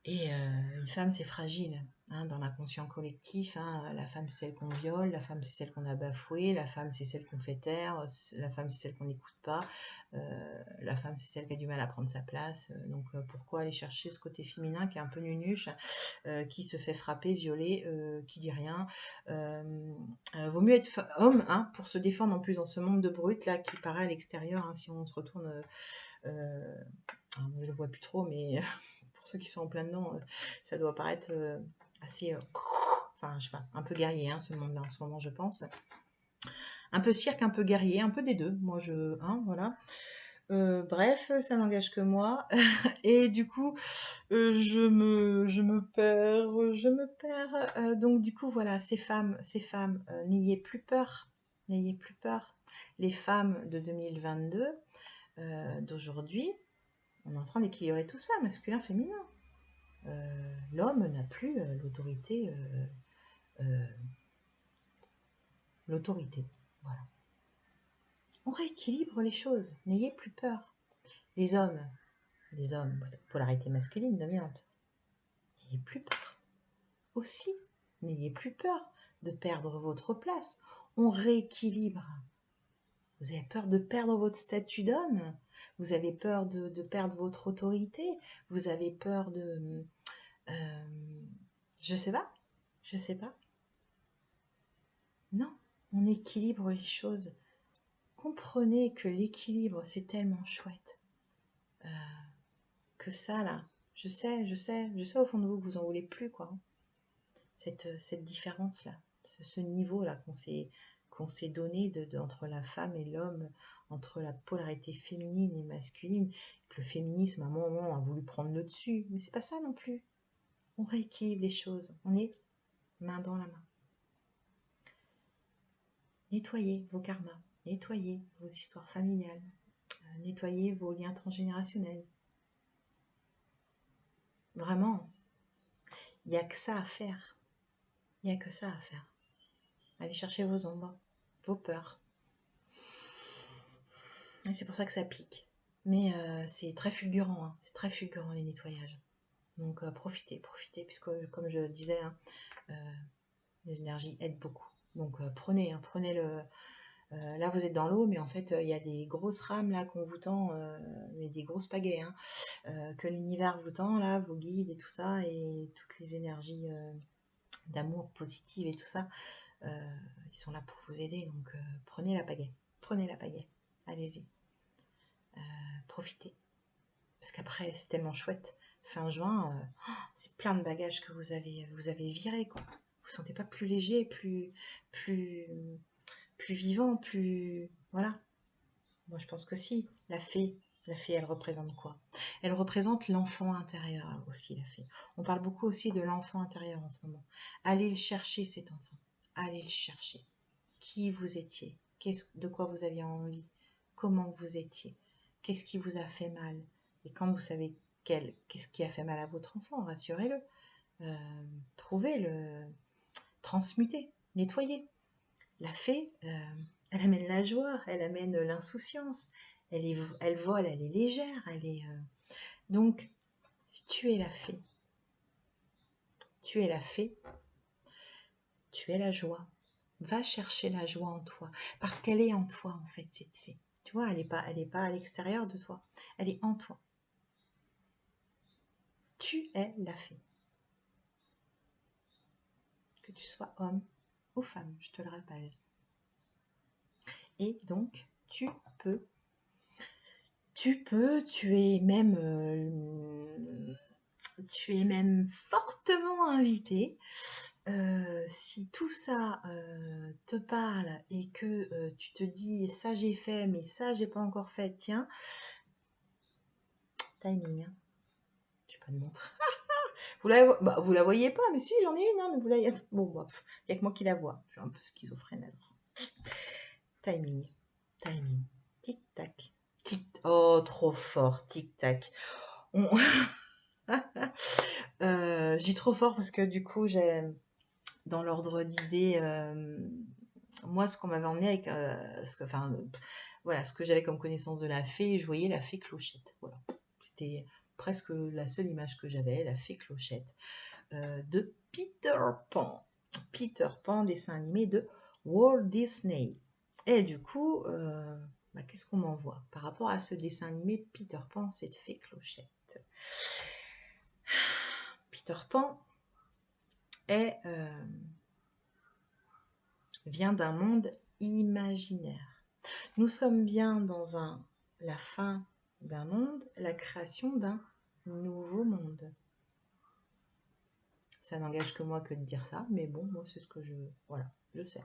Et une femme, c'est fragile, hein, dans l'inconscient collectif. Hein, la femme, c'est celle qu'on viole, la femme, c'est celle qu'on a bafouée, la femme, c'est celle qu'on fait taire, la femme, c'est celle qu'on n'écoute pas, la femme, c'est celle qui a du mal à prendre sa place. Donc, pourquoi aller chercher ce côté féminin qui est un peu nunuche, qui se fait frapper, violer, qui dit rien. Vaut mieux être homme hein, pour se défendre en plus dans ce monde de brutes là qui paraît à l'extérieur. Hein, si on se retourne, on ne le voit plus trop, mais pour ceux qui sont en plein dedans, ça doit paraître assez, enfin, je sais pas, un peu guerrier, hein, ce monde-là, en ce moment, je pense. Un peu cirque, un peu guerrier, un peu des deux. Moi, voilà. Bref, ça n'engage que moi. Et du coup, je me perds. Donc, du coup, voilà, ces femmes, n'ayez plus peur. N'ayez plus peur. Les femmes de 2022, d'aujourd'hui, on est en train d'équilibrer tout ça, masculin, féminin. L'homme n'a plus l'autorité. Voilà. On rééquilibre les choses. N'ayez plus peur. Les hommes, polarité masculine dominante, n'ayez plus peur. Aussi, n'ayez plus peur de perdre votre place. On rééquilibre. Vous avez peur de perdre votre statut d'homme. Vous avez peur de perdre votre autorité. Vous avez peur de... je sais pas. Je sais pas. Non, on équilibre les choses. Comprenez que l'équilibre, c'est tellement chouette. Que ça, là, je sais au fond de vous que vous en voulez plus, quoi. Cette différence-là, ce niveau-là qu'on s'est donné entre la femme et l'homme, entre la polarité féminine et masculine, que le féminisme, à un moment, a voulu prendre le dessus. Mais c'est pas ça non plus. On rééquilibre les choses. On est main dans la main. Nettoyez vos karmas. Nettoyez vos histoires familiales. Nettoyez vos liens transgénérationnels. Vraiment, il n'y a que ça à faire. Il n'y a que ça à faire. Allez chercher vos ombres, vos peurs. Et c'est pour ça que ça pique. Mais c'est très fulgurant, hein. C'est très fulgurant les nettoyages. Donc profitez, puisque comme je disais, hein, les énergies aident beaucoup. Donc prenez le... là vous êtes dans l'eau, mais en fait il y a des grosses rames là qu'on vous tend, mais des grosses pagaies, hein, que l'univers vous tend là, vos guides et tout ça, et toutes les énergies d'amour positive et tout ça, ils sont là pour vous aider. Donc prenez la pagaie, allez-y, profitez. Parce qu'après, c'est tellement chouette. Fin juin, c'est plein de bagages que vous avez virés, quoi. Vous vous sentez pas plus léger, plus vivant, plus... Voilà. Moi, je pense que si. La fée, elle représente quoi? Elle représente l'enfant intérieur aussi, la fée. On parle beaucoup aussi de l'enfant intérieur en ce moment. Allez le chercher, cet enfant. Allez le chercher. Qui vous étiez? De quoi vous aviez envie? Comment vous étiez? Qu'est-ce qui vous a fait mal? Et quand vous savez qu'est-ce qui a fait mal à votre enfant, rassurez-le. Trouvez-le, transmutez, nettoyez. La fée, Elle amène la joie, elle amène l'insouciance, elle vole, elle est légère, elle est... Donc, si tu es la fée, tu es la fée, tu es la joie. Va chercher la joie en toi, parce qu'elle est en toi, en fait, cette fée. Tu vois, elle est pas à l'extérieur de toi, elle est en toi. Tu es la fée. Que tu sois homme ou femme, je te le rappelle. Et donc, peux, tu es même fortement invité. Si tout ça te parle et que tu te dis ça j'ai fait mais ça j'ai pas encore fait, tiens, timing, hein. Je pas de montre. Vous la voyez pas, mais si j'en ai une, hein, mais vous la bon, bah, il y a que moi qui la vois. Je suis un peu schizophrène alors. Timing, timing, tic tac, oh trop fort, tic tac. On... J'ai trop fort parce que du coup j'ai dans l'ordre d'idées, moi ce qu'on m'avait emmené avec, voilà, ce que j'avais comme connaissance de la fée, je voyais la fée Clochette. Voilà, c'était presque la seule image que j'avais, la fée Clochette de Peter Pan. Peter Pan, dessin animé de Walt Disney. Et du coup, qu'est-ce qu'on m'envoie par rapport à ce dessin animé Peter Pan, cette fée Clochette? Peter Pan vient d'un monde imaginaire. Nous sommes bien dans la fin d'un monde, la création d'un nouveau monde. Ça n'engage que moi que de dire ça, mais bon, moi c'est ce que voilà, je sais.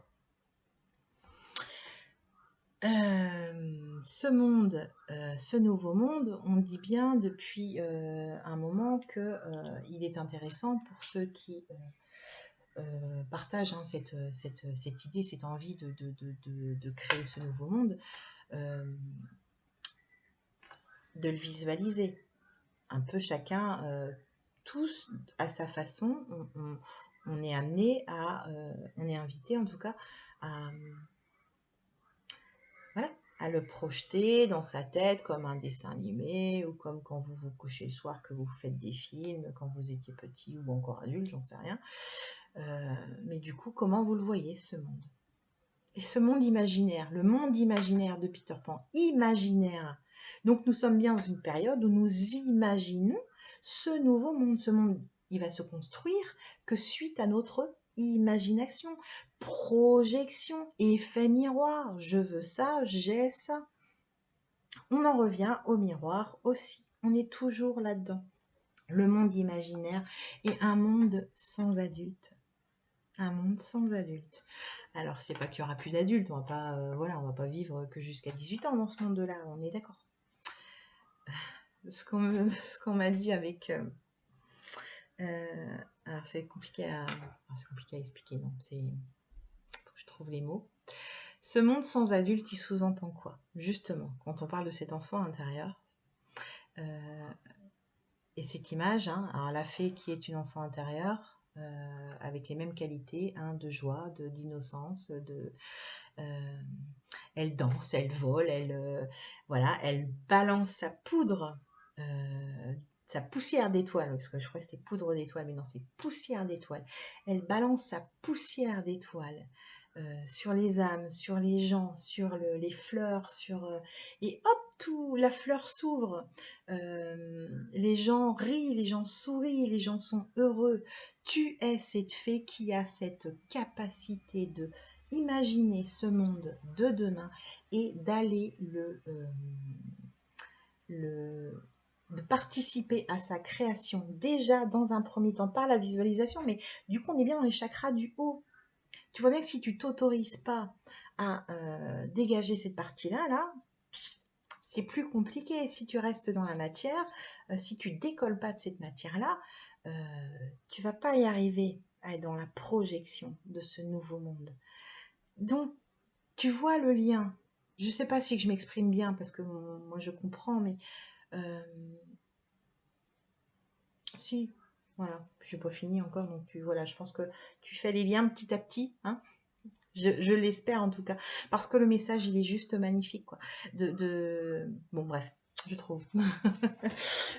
Ce monde, ce nouveau monde, on dit bien depuis un moment que il est intéressant pour ceux qui partagent, hein, cette idée, cette envie de créer ce nouveau monde, de le visualiser. Un peu chacun, tous à sa façon, on est amené on est invité en tout cas à, voilà, à le projeter dans sa tête comme un dessin animé ou comme quand vous vous couchez le soir que vous faites des films, quand vous étiez petit ou encore adulte, j'en sais rien. Mais du coup, comment vous le voyez ce monde? Et ce monde imaginaire, le monde imaginaire de Peter Pan, imaginaire. Donc nous sommes bien dans une période où nous imaginons ce nouveau monde. Ce monde, il va se construire que suite à notre imagination, projection, effet miroir. Je veux ça, j'ai ça. On en revient au miroir aussi. On est toujours là-dedans. Le monde imaginaire est un monde sans adultes. Un monde sans adultes. Alors, c'est pas qu'il y aura plus d'adultes, on va pas, voilà, on va pas vivre que jusqu'à 18 ans dans ce monde-là, on est d'accord. Ce qu'on m'a dit avec... alors, c'est compliqué à expliquer, non, faut que je trouve les mots. Ce monde sans adultes, il sous-entend quoi? Justement, quand on parle de cet enfant intérieur, et cette image, hein, alors la fée qui est une enfant intérieure, avec les mêmes qualités, hein, de joie, d'innocence, elle danse, elle vole, voilà, elle balance sa poussière d'étoiles, parce que je crois que c'était poudre d'étoiles, mais non, c'est poussière d'étoiles. Elle balance sa poussière d'étoiles sur les âmes, sur les gens, sur les fleurs, et hop, la fleur s'ouvre. Les gens rient, les gens sourient, les gens sont heureux. Tu es cette fée qui a cette capacité de imaginer ce monde de demain et d'aller de participer à sa création déjà dans un premier temps par la visualisation, mais du coup on est bien dans les chakras du haut. Tu vois bien que si tu t'autorises pas à dégager cette partie-là, c'est plus compliqué. Si tu restes dans la matière, si tu décolles pas de cette matière-là, tu vas pas y arriver à être dans la projection de ce nouveau monde. Donc, tu vois le lien. Je sais pas si je m'exprime bien parce que moi je comprends, mais si, voilà, je n'ai pas fini encore, donc voilà, je pense que tu fais les liens petit à petit, hein. Je l'espère en tout cas. Parce que le message, il est juste magnifique, quoi. Bon, bref, je trouve.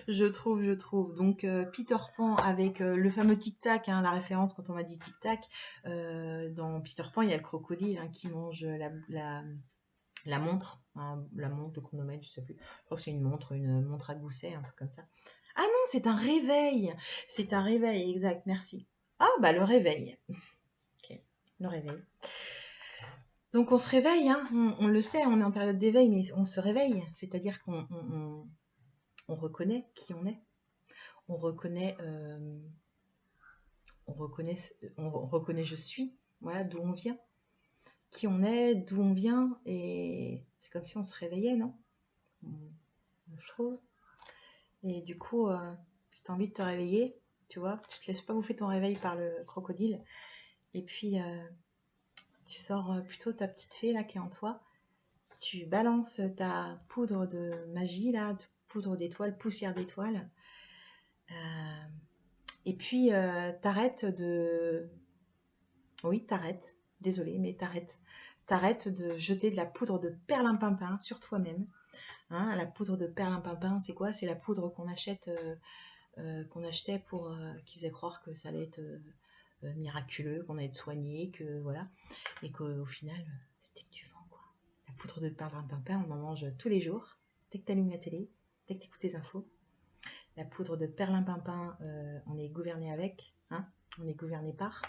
Je trouve. Donc, Peter Pan avec le fameux tic-tac, hein, la référence quand on m'a dit tic-tac. Dans Peter Pan, il y a le crocodile hein, qui mange la montre. Hein, la montre, le chronomètre, je sais plus. Je crois que c'est une montre à gousset, un truc comme ça. Ah non, c'est un réveil. C'est un réveil, exact, merci. Ah, bah le réveil. Ok, le réveil. Donc on se réveille, hein, on le sait, on est en période d'éveil, mais on se réveille, c'est-à-dire qu'on reconnaît qui on est, on reconnaît, on reconnaît je suis, voilà, d'où on vient, qui on est, d'où on vient, et c'est comme si on se réveillait, non? Je trouve. Et du coup, si t'as envie de te réveiller, tu vois, tu te laisses pas bouffer ton réveil par le crocodile, et puis tu sors plutôt ta petite fée là qui est en toi. Tu balances ta poudre de magie, là, poudre d'étoiles, poussière d'étoiles. Et puis, t'arrêtes de... Oui, t'arrêtes. Désolée, mais t'arrêtes. T'arrêtes de jeter de la poudre de perlimpinpin sur toi-même. Hein, la poudre de perlimpinpin, c'est quoi? C'est la poudre qu'on achète, qu'on achetait pour... qui faisait croire que ça allait être miraculeux, qu'on allait être soigné, que voilà. Et qu'au final, c'était que du vent, quoi. La poudre de perlimpinpin, on en mange tous les jours. Dès que tu allumes la télé, dès que tu écoutes tes infos. La poudre de perlimpinpin, on est gouverné avec, hein, on est gouverné par.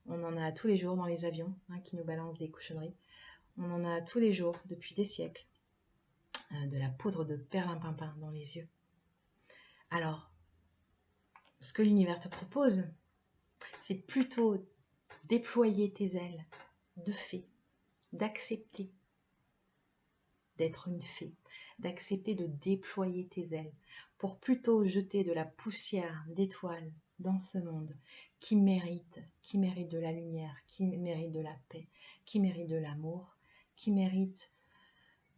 On en a tous les jours dans les avions hein, qui nous balancent des cochonneries. On en a tous les jours depuis des siècles. De la poudre de perlimpinpin dans les yeux. Alors, ce que l'univers te propose, c'est plutôt déployer tes ailes de fée, d'accepter d'être une fée, d'accepter de déployer tes ailes pour plutôt jeter de la poussière d'étoiles dans ce monde qui mérite de la lumière, qui mérite de la paix, qui mérite de l'amour, qui mérite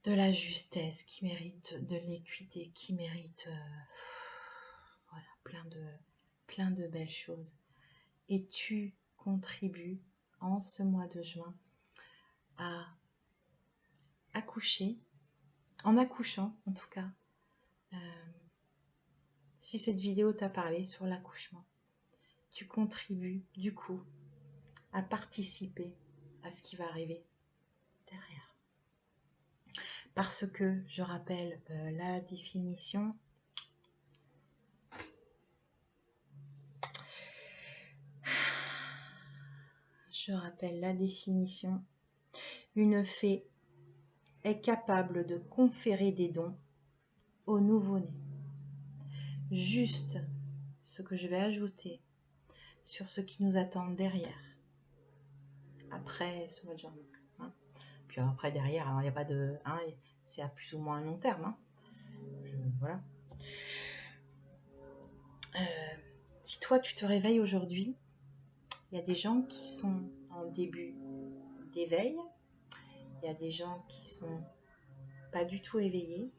de la justesse, qui mérite de l'équité, qui mérite voilà, plein de belles choses. Et tu contribues en ce mois de juin à accoucher, en accouchant en tout cas, si cette vidéo t'a parlé sur l'accouchement, tu contribues du coup à participer à ce qui va arriver derrière. Parce que, je rappelle la définition, une fée est capable de conférer des dons au nouveau-né. Juste ce que je vais ajouter sur ce qui nous attend derrière, après ce mois de janvier. Hein. Puis après derrière, alors il n'y a pas de... Hein, c'est à plus ou moins long terme. Hein. Voilà. Si toi tu te réveilles aujourd'hui, il y a des gens qui sont en début d'éveil, il y a des gens qui sont pas du tout éveillés,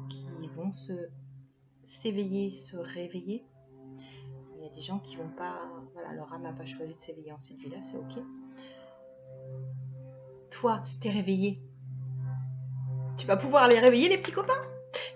qui vont s'éveiller, se réveiller. Il y a des gens qui vont pas, voilà, leur âme n'a pas choisi de s'éveiller en cette vie-là, c'est ok. Toi, si t'es réveillé, tu vas pouvoir les réveiller les petits copains.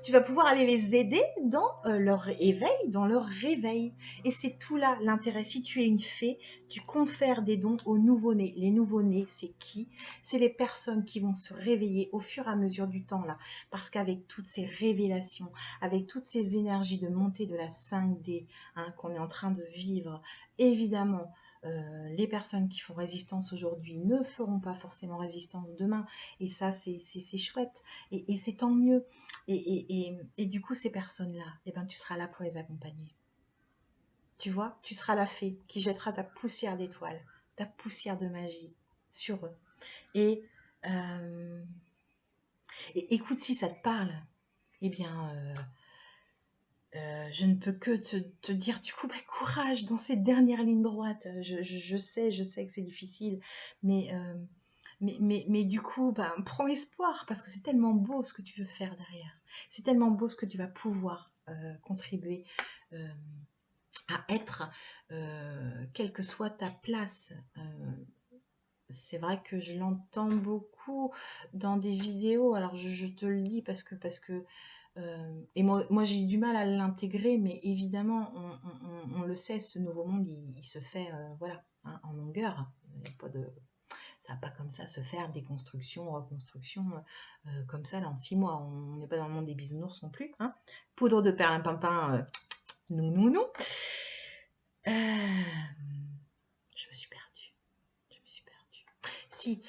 Tu vas pouvoir aller les aider dans leur éveil, dans leur réveil. Et c'est tout là l'intérêt. Si tu es une fée, tu confères des dons aux nouveau-nés. Les nouveau-nés, c'est qui? C'est les personnes qui vont se réveiller au fur et à mesure du temps là. Parce qu'avec toutes ces révélations, avec toutes ces énergies de montée de la 5D hein, qu'on est en train de vivre, évidemment, les personnes qui font résistance aujourd'hui ne feront pas forcément résistance demain. Et ça, c'est chouette. Et c'est tant mieux. Et du coup, ces personnes-là, eh ben, tu seras là pour les accompagner. Tu vois, tu seras la fée qui jettera ta poussière d'étoiles, ta poussière de magie sur eux. Et écoute, si ça te parle, eh bien, je ne peux que te dire du coup, bah, courage dans ces dernières lignes droites. Je sais que c'est difficile, mais du coup, bah, prends espoir parce que c'est tellement beau ce que tu veux faire derrière. C'est tellement beau ce que tu vas pouvoir contribuer à être, quelle que soit ta place c'est vrai que je l'entends beaucoup dans des vidéos. Alors je te le dis parce que et moi j'ai eu du mal à l'intégrer, mais évidemment on le sait, ce nouveau monde il se fait voilà hein, en longueur. Il y a pas de, ça va pas comme ça se faire des constructions, reconstructions comme ça là en 6 mois. On n'est pas dans le monde des bisounours non plus. Hein. Poudre de perlimpinpin, non non non. Euh, je me suis perdue. Je me suis perdue. Si,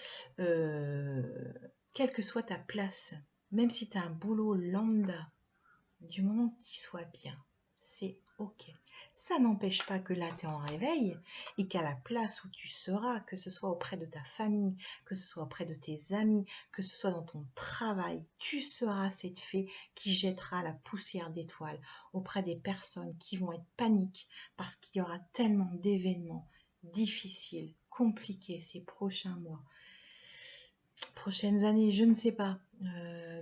quelle que soit ta place, même si tu as un boulot lambda, du moment qu'il soit bien, c'est ok. Ça n'empêche pas que là, tu es en réveil et qu'à la place où tu seras, que ce soit auprès de ta famille, que ce soit auprès de tes amis, que ce soit dans ton travail, tu seras cette fée qui jettera la poussière d'étoiles auprès des personnes qui vont être paniques parce qu'il y aura tellement d'événements difficiles, compliqués ces prochains mois, prochaines années, je ne sais pas.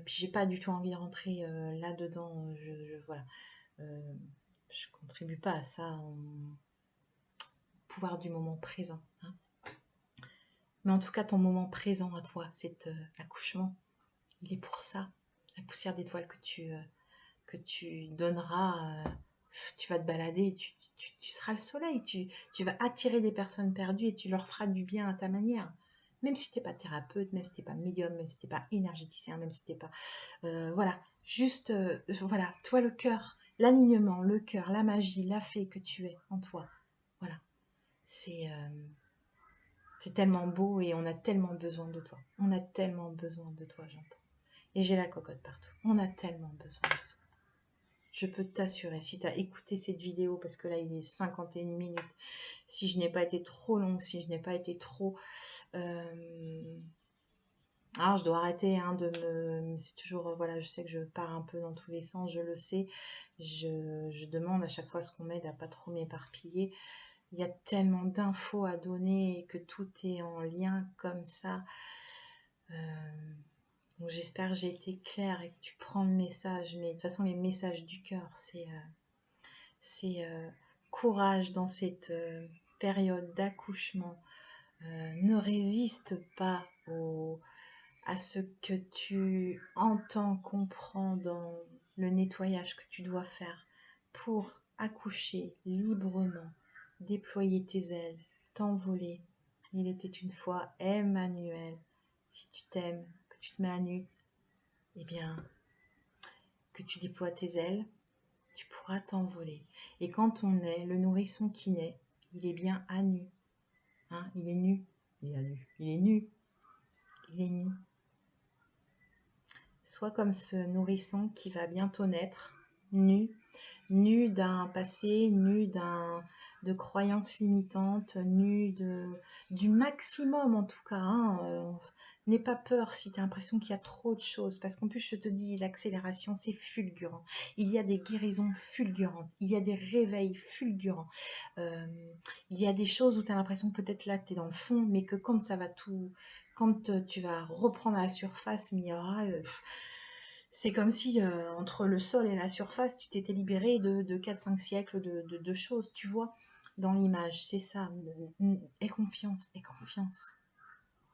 Puis j'ai pas du tout envie de rentrer là-dedans. Voilà. Je contribue pas à ça en pouvoir du moment présent. Hein. Mais en tout cas, ton moment présent à toi, cet accouchement, il est pour ça. La poussière d'étoiles que tu donneras, tu vas te balader, tu seras le soleil, tu vas attirer des personnes perdues et tu leur feras du bien à ta manière. Même si tu n'es pas thérapeute, même si tu n'es pas médium, même si tu n'es pas énergéticien, même si tu n'es pas... voilà, juste, voilà, toi le cœur, l'alignement, le cœur, la magie, la fée que tu es en toi. Voilà, c'est tellement beau et on a tellement besoin de toi. On a tellement besoin de toi, j'entends. Et j'ai la cocotte partout. On a tellement besoin de toi. Je peux t'assurer, si tu as écouté cette vidéo, parce que là il est 51 minutes, si je n'ai pas été trop longue, si je n'ai pas été trop... Alors je dois arrêter hein, de me... C'est toujours, voilà, je sais que je pars un peu dans tous les sens, je le sais. Je demande à chaque fois ce qu'on m'aide à pas trop m'éparpiller. Il y a tellement d'infos à donner et que tout est en lien comme ça. Donc j'espère que j'ai été claire et que tu prends le message. Mais de toute façon, les messages du cœur, c'est courage dans cette période d'accouchement. Ne résiste pas à ce que tu entends, comprends dans le nettoyage que tu dois faire pour accoucher librement, déployer tes ailes, t'envoler. Il était une fois Emmanuel. Si tu t'aimes, que tu te mets à nu, eh bien, que tu déploies tes ailes, tu pourras t'envoler. Et quand on naît, le nourrisson qui naît, il est bien à nu. Hein, il est nu. Il est à nu. Il est nu. Il est nu. Sois comme ce nourrisson qui va bientôt naître, nu, nu d'un passé, nu de croyances limitantes, nu du maximum en tout cas. Hein, n'aie pas peur si tu as l'impression qu'il y a trop de choses, parce qu'en plus je te dis, l'accélération c'est fulgurant. Il y a des guérisons fulgurantes, il y a des réveils fulgurants. Il y a des choses où tu as l'impression que peut-être là tu es dans le fond, mais que quand ça va tout... Quand tu vas reprendre à la surface, mais il y aura... c'est comme si entre le sol et la surface, tu t'étais libéré de 4-5 siècles de choses, tu vois, dans l'image. C'est ça. Aie confiance, aie confiance.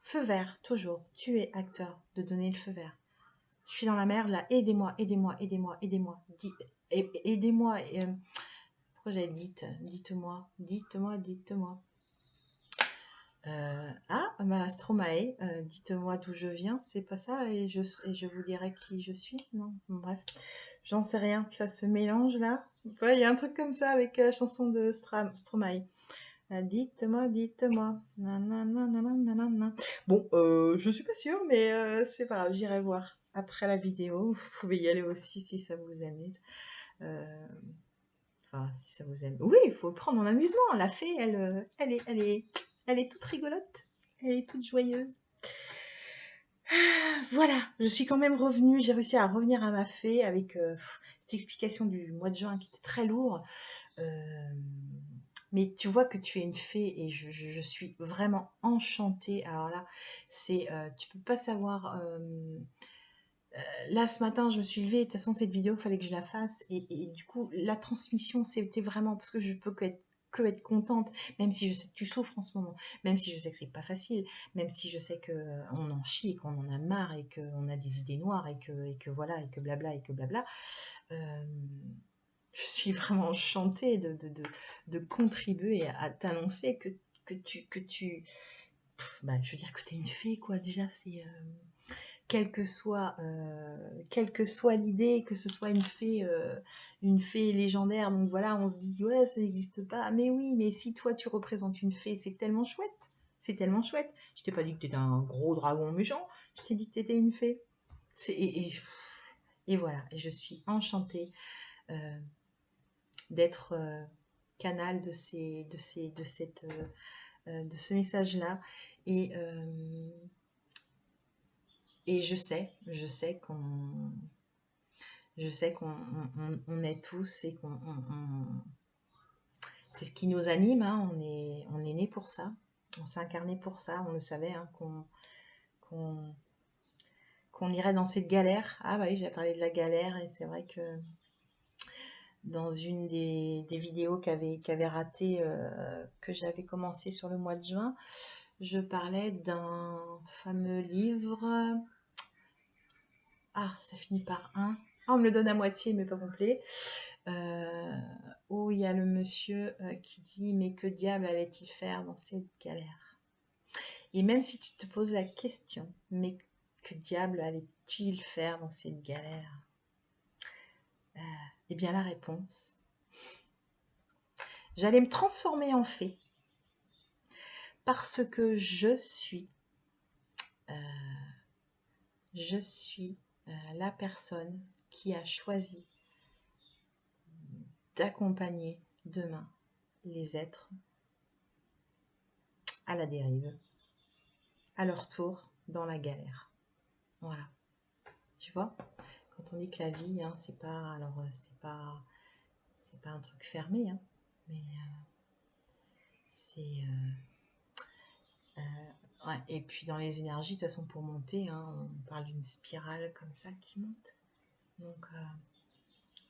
Feu vert, toujours. Tu es acteur de donner le feu vert. Je suis dans la merde, là. Aidez-moi, aidez-moi, aidez-moi, aidez-moi. Aidez-moi. Pourquoi j'ai dites-moi, dites-moi, dites-moi. Ma Stromae, dites-moi d'où je viens, c'est pas ça, et je vous dirai qui je suis, non, bon, bref, j'en sais rien, ça se mélange là, il y a un truc comme ça avec la chanson de Stromae, dites-moi, dites-moi, nanana. Bon, je suis pas sûre, mais c'est pas grave, j'irai voir après la vidéo, vous pouvez y aller aussi si ça vous amuse, enfin, si ça vous aime. Oui, il faut le prendre en amusement. La fée, elle est toute rigolote. Elle est toute joyeuse. Voilà, je suis quand même revenue. J'ai réussi à revenir à ma fée avec cette explication du mois de juin qui était très lourde. Mais tu vois que tu es une fée et je suis vraiment enchantée. Alors là, tu peux pas savoir. Là, ce matin, je me suis levée. De toute façon, cette vidéo, il fallait que je la fasse. Et du coup, la transmission, c'était vraiment parce que je peux que être contente, même si je sais que tu souffres en ce moment, même si je sais que c'est pas facile, même si je sais que on en chie, et qu'on en a marre, et qu'on a des idées noires, et que voilà, et que blabla, et que blabla. Je suis vraiment enchantée de contribuer à t'annoncer que tu bah, je veux dire que tu es une fée, quoi. Déjà, c'est quelle que soit l'idée, que ce soit une fée légendaire. Donc voilà, on se dit ouais, ça n'existe pas. Mais oui, mais si toi tu représentes une fée, c'est tellement chouette. C'est tellement chouette. Je t'ai pas dit que tu étais un gros dragon méchant. Je t'ai dit que tu étais une fée. Et voilà. Et je suis enchantée d'être canal de ce message-là. Et et je sais qu'on on est tous, et c'est ce qui nous anime, hein, on est né pour ça, on s'est incarné pour ça, on le savait, hein, qu'on qu'on irait dans cette galère. Ah bah oui, j'ai parlé de la galère, et c'est vrai que dans une des vidéos qu'avait raté, que j'avais commencé sur le mois de juin, je parlais d'un fameux livre. Ah, ça finit par un. Ah, on me le donne à moitié, mais pas complet. Où il y a le monsieur qui dit mais que diable allait-il faire dans cette galère? Et même si tu te poses la question, mais que diable allait-il faire dans cette galère? Eh bien la réponse, j'allais me transformer en fée, parce que je suis la personne qui a choisi d'accompagner demain les êtres à la dérive, à leur tour dans la galère. Voilà, tu vois, quand on dit que la vie, hein, c'est pas, alors c'est pas un truc fermé, hein, mais c'est ouais. Et puis dans les énergies, de toute façon, pour monter, hein, on parle d'une spirale comme ça qui monte. Donc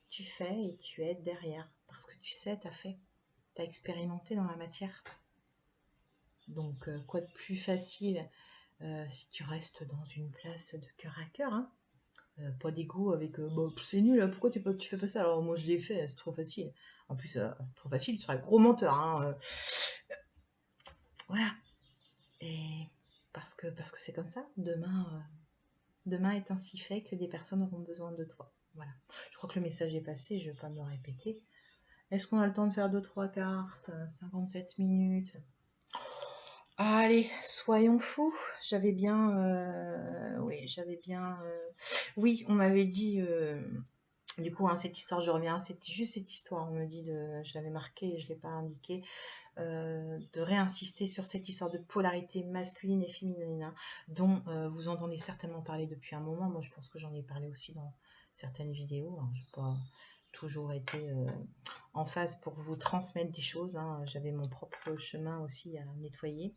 tu fais et tu es derrière, parce que tu sais, t'as fait, t'as expérimenté dans la matière. Donc quoi de plus facile si tu restes dans une place de cœur à cœur, hein, pas d'égo avec bon, c'est nul, hein, pourquoi tu fais pas ça? Alors moi je l'ai fait, c'est trop facile. En plus, trop facile, tu serais un gros menteur, hein, voilà. Et parce que c'est comme ça, demain est ainsi fait que des personnes auront besoin de toi. Voilà. Je crois que le message est passé, je vais pas me répéter. Est-ce qu'on a le temps de faire 2-3 cartes? 57 minutes. Allez, soyons fous. Oui, on m'avait dit. Du coup, hein, cette histoire, je reviens. C'était juste cette histoire. On me dit je l'avais marqué et je l'ai pas indiqué. De réinsister sur cette histoire de polarité masculine et féminine, hein, dont vous entendez certainement parler depuis un moment. Moi, je pense que j'en ai parlé aussi dans certaines vidéos, hein. Je n'ai pas toujours été en phase pour vous transmettre des choses, hein. J'avais mon propre chemin aussi à nettoyer.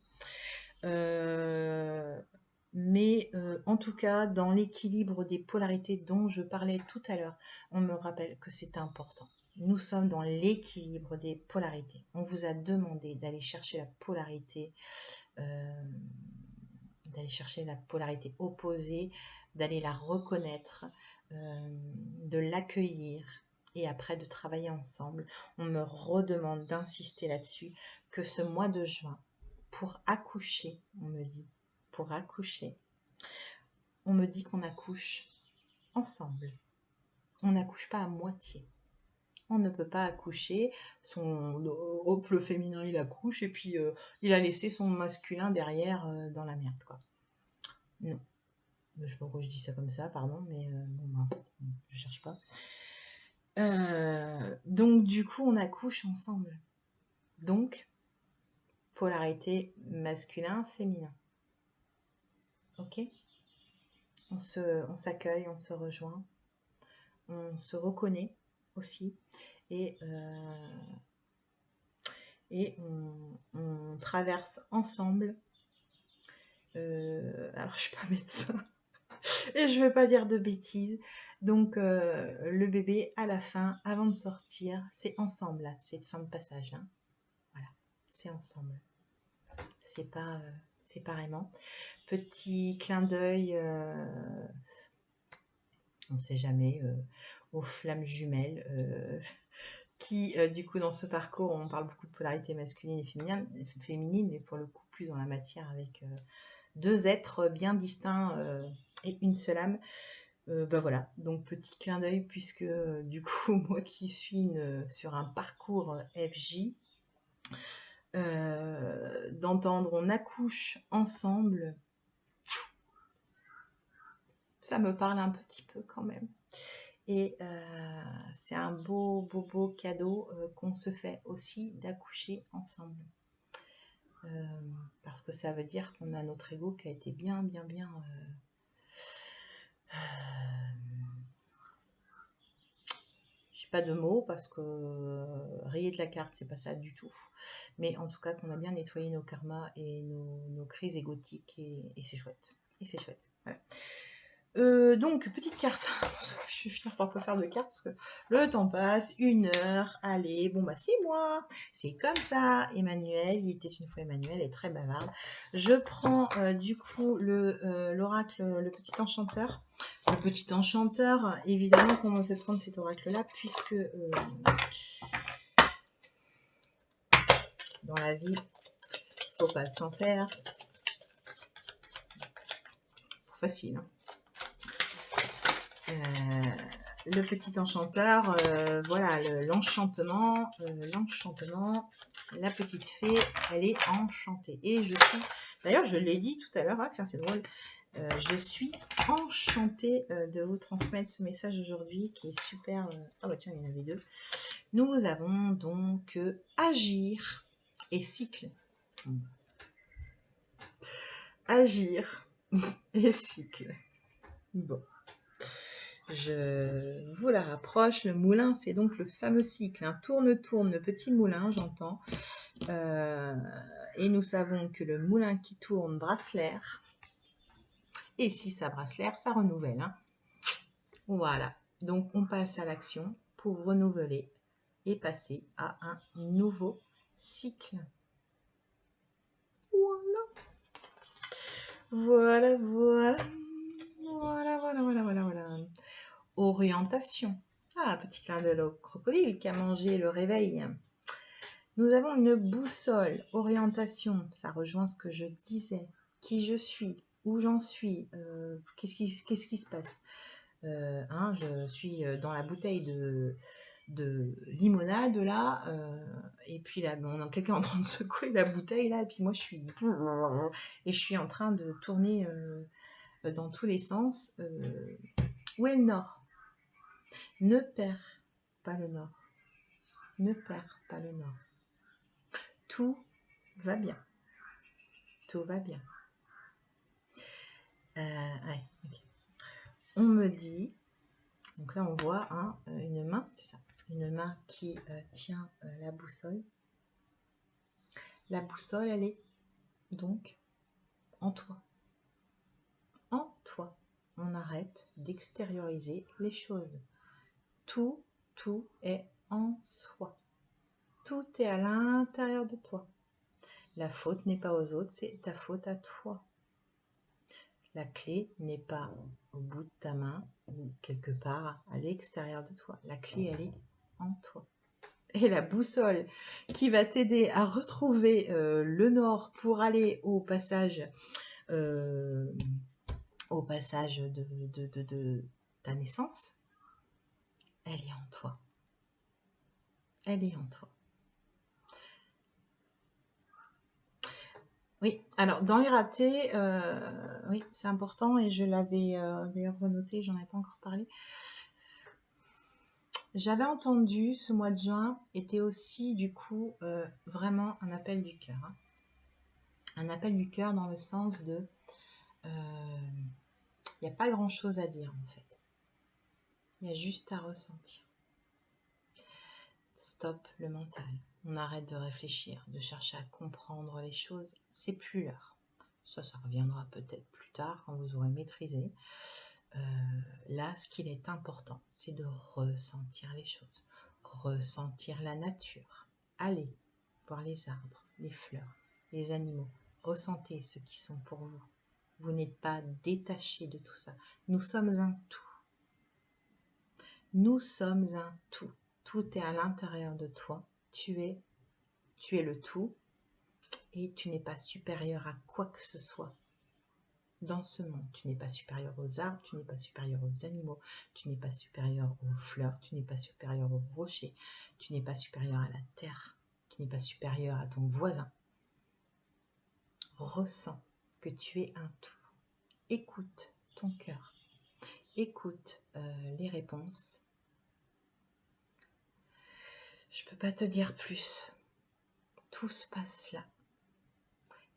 Mais en tout cas, dans l'équilibre des polarités dont je parlais tout à l'heure, on me rappelle que c'est important. Nous sommes dans l'équilibre des polarités. On vous a demandé d'aller chercher la polarité opposée, d'aller la reconnaître, de l'accueillir, et après de travailler ensemble. On me redemande d'insister là-dessus, que ce mois de juin, pour accoucher, on me dit, on me dit qu'on accouche ensemble. On n'accouche pas à moitié. On ne peut pas accoucher, hop, le féminin il accouche, et puis il a laissé son masculin derrière dans la merde, quoi. Non. Je sais pas pourquoi je dis ça comme ça, pardon, mais bon, bah, je cherche pas. Donc du coup, on accouche ensemble. Donc, polarité masculin-féminin. Ok? On s'accueille, on se rejoint, on se reconnaît aussi, et on traverse ensemble. Alors, je suis pas médecin et je vais pas dire de bêtises. Donc, le bébé, à la fin, avant de sortir, c'est ensemble, là, cette fin de passage, hein. c'est ensemble. C'est pas séparément. Petit clin d'œil, on ne sait jamais, aux flammes jumelles, qui, du coup, dans ce parcours, on parle beaucoup de polarité masculine et féminine, mais pour le coup, plus dans la matière, avec deux êtres bien distincts et une seule âme. Bah voilà, donc petit clin d'œil, puisque du coup, moi qui suis sur un parcours FJ, d'entendre on accouche ensemble, ça me parle un petit peu quand même. Et c'est un beau cadeau qu'on se fait aussi d'accoucher ensemble. Parce que ça veut dire qu'on a notre ego qui a été bien je sais pas de mots parce que rayer de la carte, c'est pas ça du tout. Mais en tout cas, qu'on a bien nettoyé nos karmas et nos crises égotiques et c'est chouette. Et c'est chouette. Voilà. Donc, petite carte. Je vais finir par pas faire de carte parce que le temps passe, 1 heure. Allez, bon bah c'est moi. C'est comme ça. Emmanuel, il était une fois Emmanuel, est très bavarde. Je prends du coup l'oracle, le petit enchanteur. Le petit enchanteur, évidemment qu'on me fait prendre cet oracle-là puisque dans la vie, faut pas s'en faire. Facile. Hein. Le petit enchanteur, voilà, l'enchantement, la petite fée, elle est enchantée. Et je suis, d'ailleurs je l'ai dit tout à l'heure, hein, c'est drôle, je suis enchantée de vous transmettre ce message aujourd'hui qui est super. Ah bah tiens, il y en avait 2. Nous avons donc agir et cycle. Agir et cycle. Bon. Je vous la rapproche. Le moulin, c'est donc le fameux cycle. Hein. Tourne, tourne, le petit moulin, j'entends. Et nous savons que le moulin qui tourne brasse l'air. Et si ça brasse l'air, ça renouvelle. Hein. Voilà. Donc, on passe à l'action pour renouveler et passer à un nouveau cycle. Voilà. Voilà. Orientation. Ah, petit clin d'œil au crocodile qui a mangé le réveil. Nous avons une boussole, orientation. Ça rejoint ce que je disais. Qui je suis, où j'en suis, qu'est-ce qui se passe. Hein, je suis dans la bouteille de limonade là, et puis là, quelqu'un est en train de secouer la bouteille là, et puis moi je suis en train de tourner dans tous les sens. Où est le nord? Ne perds pas le nord. Ne perds pas le nord. Tout va bien. Tout va bien. Ouais, okay. On me dit, donc là on voit hein, une main, c'est ça, une main qui tient la boussole. La boussole, elle est donc en toi. En toi. On arrête d'extérioriser les choses. Tout est en soi. Tout est à l'intérieur de toi. La faute n'est pas aux autres, c'est ta faute à toi. La clé n'est pas au bout de ta main ou quelque part à l'extérieur de toi. La clé, elle est en toi. Et la boussole qui va t'aider à retrouver le nord pour aller au passage de ta naissance, elle est en toi. Elle est en toi. Oui, alors dans les ratés, oui, c'est important et je l'avais d'ailleurs renoté, j'en avais pas encore parlé. J'avais entendu ce mois de juin était aussi du coup vraiment un appel du cœur. Hein. Un appel du cœur dans le sens de il n'y a pas grand chose à dire en fait. Il y a juste à ressentir. Stop le mental. On arrête de réfléchir, de chercher à comprendre les choses. C'est plus l'heure. Ça reviendra peut-être plus tard quand vous aurez maîtrisé. Là, ce qu'il est important, c'est de ressentir les choses. Ressentir la nature. Aller voir les arbres, les fleurs, les animaux. Ressentez ceux qui sont pour vous. Vous n'êtes pas détaché de tout ça. Nous sommes un tout. Nous sommes un tout. Tout est à l'intérieur de toi. Tu es le tout. Et tu n'es pas supérieur à quoi que ce soit dans ce monde. Tu n'es pas supérieur aux arbres, tu n'es pas supérieur aux animaux, tu n'es pas supérieur aux fleurs, tu n'es pas supérieur aux rochers, tu n'es pas supérieur à la terre, tu n'es pas supérieur à ton voisin. Ressens que tu es un tout. Écoute ton cœur. Écoute les réponses. Je ne peux pas te dire plus. Tout se passe là.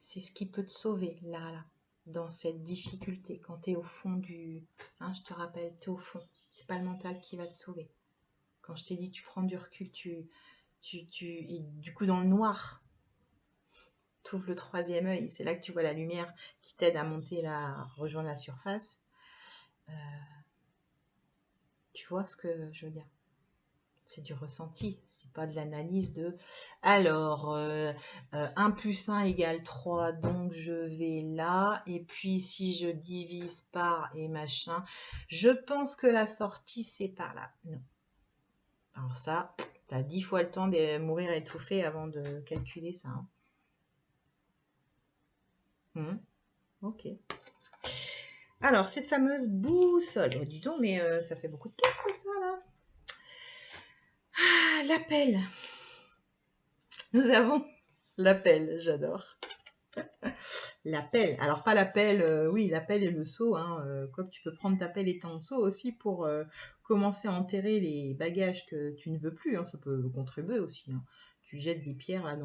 C'est ce qui peut te sauver là, dans cette difficulté. Quand tu es au fond du... Hein, je te rappelle, tu es au fond. C'est pas le mental qui va te sauver. Quand je t'ai dit tu prends du recul, et du coup dans le noir, tu ouvres le troisième œil. C'est là que tu vois la lumière qui t'aide à monter, à rejoindre la surface. Tu vois ce que je veux dire? C'est du ressenti, c'est pas de l'analyse de alors 1 plus 1 égale 3, donc je vais là, et puis si je divise par et machin, je pense que la sortie c'est par là. Non. Alors ça, tu as 10 fois le temps de mourir étouffé avant de calculer ça. Hein. Ok. Alors, cette fameuse boussole. Oh, dis donc, mais ça fait beaucoup de cartes ça là. Ah, l'appel. Nous avons l'appel, j'adore. L'appel, alors pas l'appel, oui, l'appel et le seau, hein, quoique tu peux prendre ta pelle et ton seau aussi pour commencer à enterrer les bagages que tu ne veux plus, hein, ça peut contribuer aussi. Hein. Tu jettes des pierres là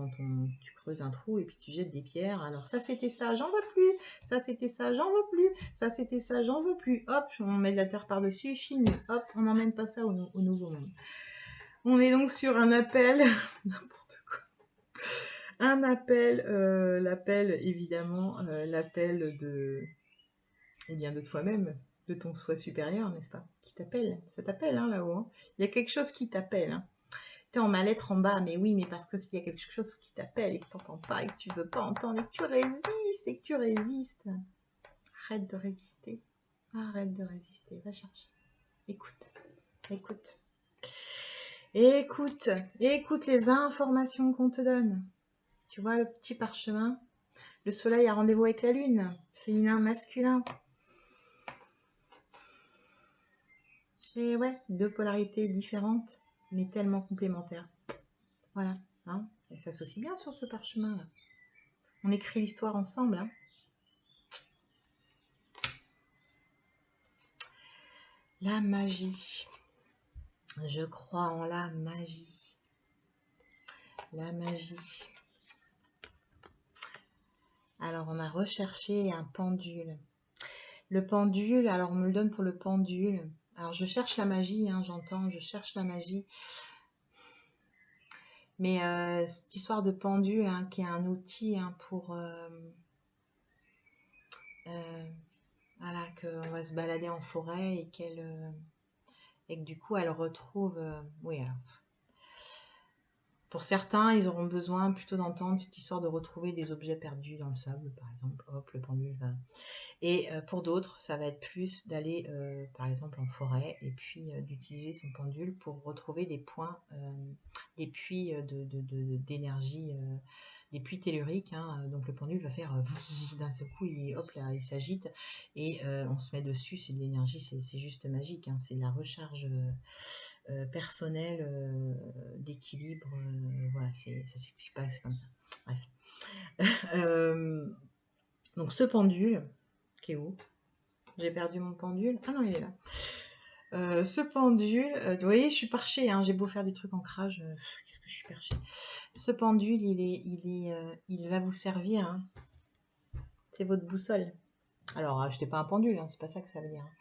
tu creuses un trou et puis tu jettes des pierres. Alors ça c'était ça, j'en veux plus. Ça c'était ça, j'en veux plus. Ça c'était ça, j'en veux plus. Hop, on met de la terre par-dessus, fini. Hop, on n'emmène pas ça au nouveau monde. On est donc sur un appel, n'importe quoi. Un appel, l'appel évidemment, l'appel eh bien, de toi-même, de ton soi supérieur, n'est-ce pas? Qui t'appelle, ça t'appelle hein, là-haut. Hein. Il y a quelque chose qui t'appelle. Hein. Tu es en mal-être en bas, mais oui, mais parce que s'il y a quelque chose qui t'appelle et que tu n'entends pas et que tu veux pas entendre et que tu résistes et que tu résistes, arrête de résister. Arrête de résister, va chercher. Écoute, écoute. Écoute, écoute les informations qu'on te donne. Tu vois le petit parchemin? Le soleil a rendez-vous avec la lune, féminin, masculin. Et ouais, deux polarités différentes, mais tellement complémentaires. Voilà, hein, et ça s'associe bien sur ce parchemin-là. On écrit l'histoire ensemble. Hein. La magie. Je crois en la magie. La magie. Alors, on a recherché un pendule. Le pendule, alors on me le donne pour le pendule. Alors, je cherche la magie, hein, j'entends, je cherche la magie. Mais cette histoire de pendule, hein, qui est un outil hein, pour... voilà, qu'on va se balader en forêt et et que du coup, elle retrouve... oui, alors, pour certains, ils auront besoin plutôt d'entendre cette histoire de retrouver des objets perdus dans le sable, par exemple. Hop, le pendule va... Et pour d'autres, ça va être plus d'aller, par exemple, en forêt et puis d'utiliser son pendule pour retrouver des points, des puits d'énergie, des puits telluriques. Hein. Donc le pendule va faire d'un seul coup, hop là, il s'agite et on se met dessus. C'est de l'énergie, c'est juste magique. Hein. C'est de la recharge personnelle, d'équilibre. Voilà, ça s'explique pas, c'est comme ça. Bref. Donc ce pendule, qui est où? J'ai perdu mon pendule. Ah non, il est là. Ce pendule, vous voyez, je suis perchée, hein, j'ai beau faire des trucs en ancrage, qu'est-ce que je suis perchée. Ce pendule, il va vous servir, hein. C'est votre boussole. Alors, achetez pas un pendule, hein, c'est pas ça que ça veut dire. Hein.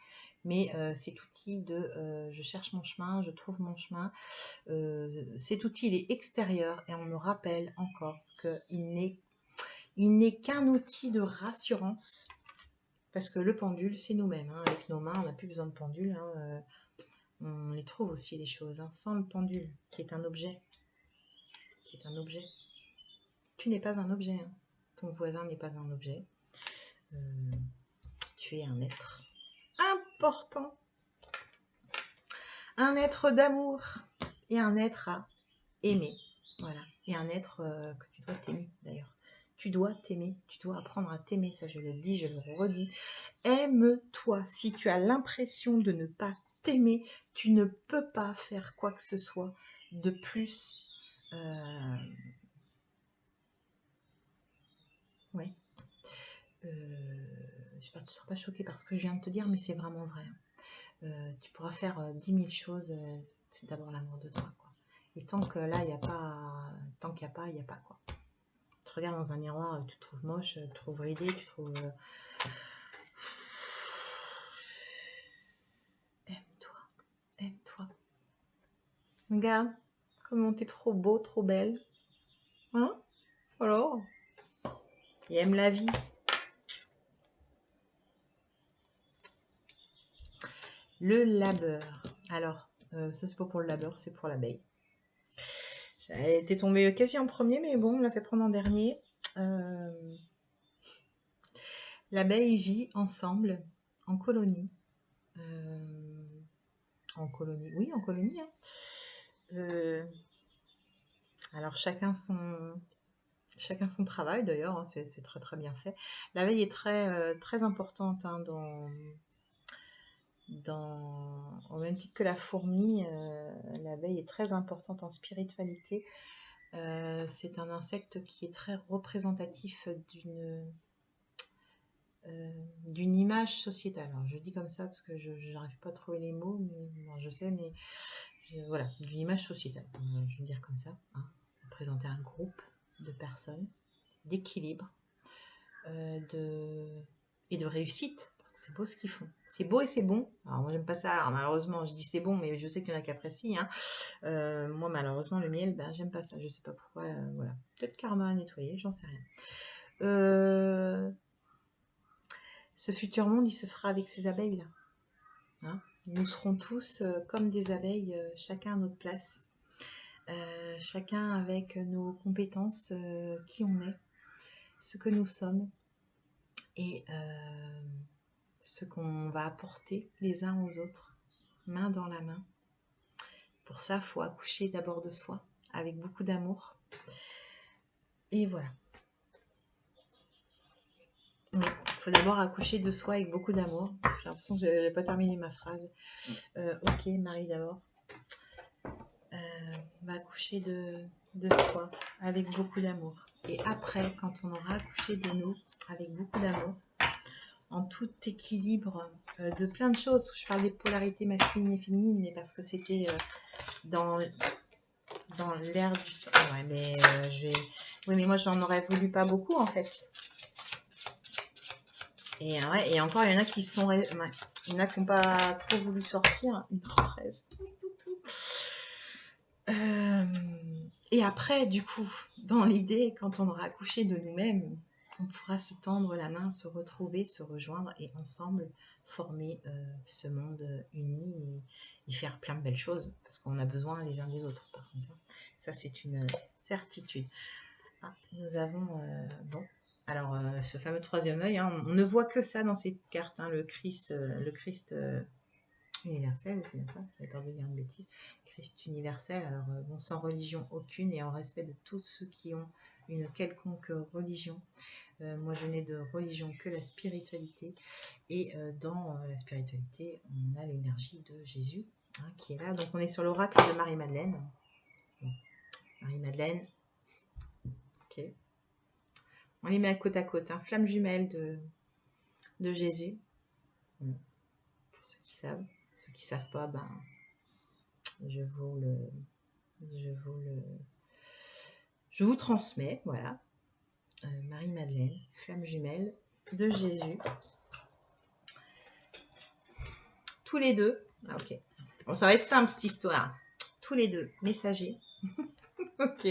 Mais cet outil de je cherche mon chemin, je trouve mon chemin, cet outil, il est extérieur et on me rappelle encore qu'il n'est qu'un outil de rassurance. Parce que le pendule, c'est nous-mêmes. Hein. Avec nos mains, on n'a plus besoin de pendule. Hein. On les trouve aussi, les choses. Hein. Sans le pendule, qui est un objet. Tu n'es pas un objet. Hein. Ton voisin n'est pas un objet. Tu es un être important. Un être d'amour et un être à aimer. Voilà. Et un être que tu dois t'aimer d'ailleurs. Tu dois t'aimer, tu dois apprendre à t'aimer. Ça, je le dis, je le redis. Aime-toi. Si tu as l'impression de ne pas t'aimer, tu ne peux pas faire quoi que ce soit de plus. Ouais. J'espère que tu ne seras pas choqué par ce que je viens de te dire, mais c'est vraiment vrai. Tu pourras faire 10 000 choses. C'est d'abord l'amour de toi, quoi. Et tant que là, il n'y a pas, tant qu'il n'y a pas, il n'y a pas, quoi. Tu te regardes dans un miroir, tu te trouves moche, tu te trouves ridé, tu te trouves... Aime-toi, aime-toi. Regarde, comment t'es trop beau, trop belle. Hein? Alors? Et aime la vie. Le labeur. Alors, ça c'est pas pour le labeur, c'est pour l'abeille. Elle était tombée quasi en premier, mais bon, on l'a fait prendre en dernier. L'abeille vit ensemble, en colonie. En colonie, oui, en colonie. Hein. Alors, chacun son travail, d'ailleurs, hein, c'est très très bien fait. L'abeille est très importante hein, au même titre que la fourmi, l'abeille est très importante en spiritualité. C'est un insecte qui est très représentatif d'une image sociétale. Alors, je dis comme ça parce que je n'arrive pas à trouver les mots, mais bon, je sais, mais voilà, d'une image sociétale. Je vais dire comme ça. Hein. Représenter un groupe de personnes, d'équilibre, et de réussite, parce que c'est beau ce qu'ils font. C'est beau et c'est bon. Alors moi j'aime pas ça. Alors, malheureusement, je dis c'est bon, mais je sais qu'il y en a qui apprécient. Hein. Moi malheureusement le miel, ben j'aime pas ça. Je sais pas pourquoi. Voilà. Peut-être karma à nettoyer, j'en sais rien. Ce futur monde, il se fera avec ces abeilles-là. Hein. Nous serons tous comme des abeilles, chacun à notre place. Chacun avec nos compétences, qui on est, ce que nous sommes et ce qu'on va apporter les uns aux autres, main dans la main. Pour ça, il faut accoucher d'abord de soi, avec beaucoup d'amour. Et voilà. Oui, il faut d'abord accoucher de soi avec beaucoup d'amour. J'ai l'impression que je n'ai pas terminé ma phrase. Ok, Marie d'abord. On va accoucher de soi avec beaucoup d'amour. Et après, quand on aura accouché de nous avec beaucoup d'amour, en tout équilibre de plein de choses. Je parle des polarités masculines et féminines, mais parce que c'était dans l'air du temps. Ah ouais, mais oui, mais moi j'en aurais voulu pas beaucoup en fait. Et ouais, et encore il y en a qui sont, ouais, il y en a qui n'ont pas trop voulu sortir. 1h13. Et après, du coup, dans l'idée, quand on aura accouché de nous-mêmes, on pourra se tendre la main, se retrouver, se rejoindre et ensemble former ce monde uni et faire plein de belles choses parce qu'on a besoin les uns des autres. Par contre, ça c'est une certitude. Ah, nous avons bon. Alors ce fameux troisième œil, hein, on ne voit que ça dans cette carte, hein, le Christ universel, c'est bien ça. J'avais peur de dire une bêtise. Christ universel, alors bon, sans religion aucune et en respect de tous ceux qui ont une quelconque religion. Moi, je n'ai de religion que la spiritualité. Et dans la spiritualité, on a l'énergie de Jésus hein, qui est là. Donc, on est sur l'oracle de Marie-Madeleine. Bon. Marie-Madeleine. Ok. On les met côte à côte. Hein. Flamme jumelle de Jésus. Bon. Pour ceux qui savent. Ceux qui ne savent pas, ben, je vous transmets, voilà. Marie-Madeleine, flamme jumelle de Jésus. Tous les deux. Ah, ok. Bon, ça va être simple cette histoire. Tous les deux, messagers. Ok.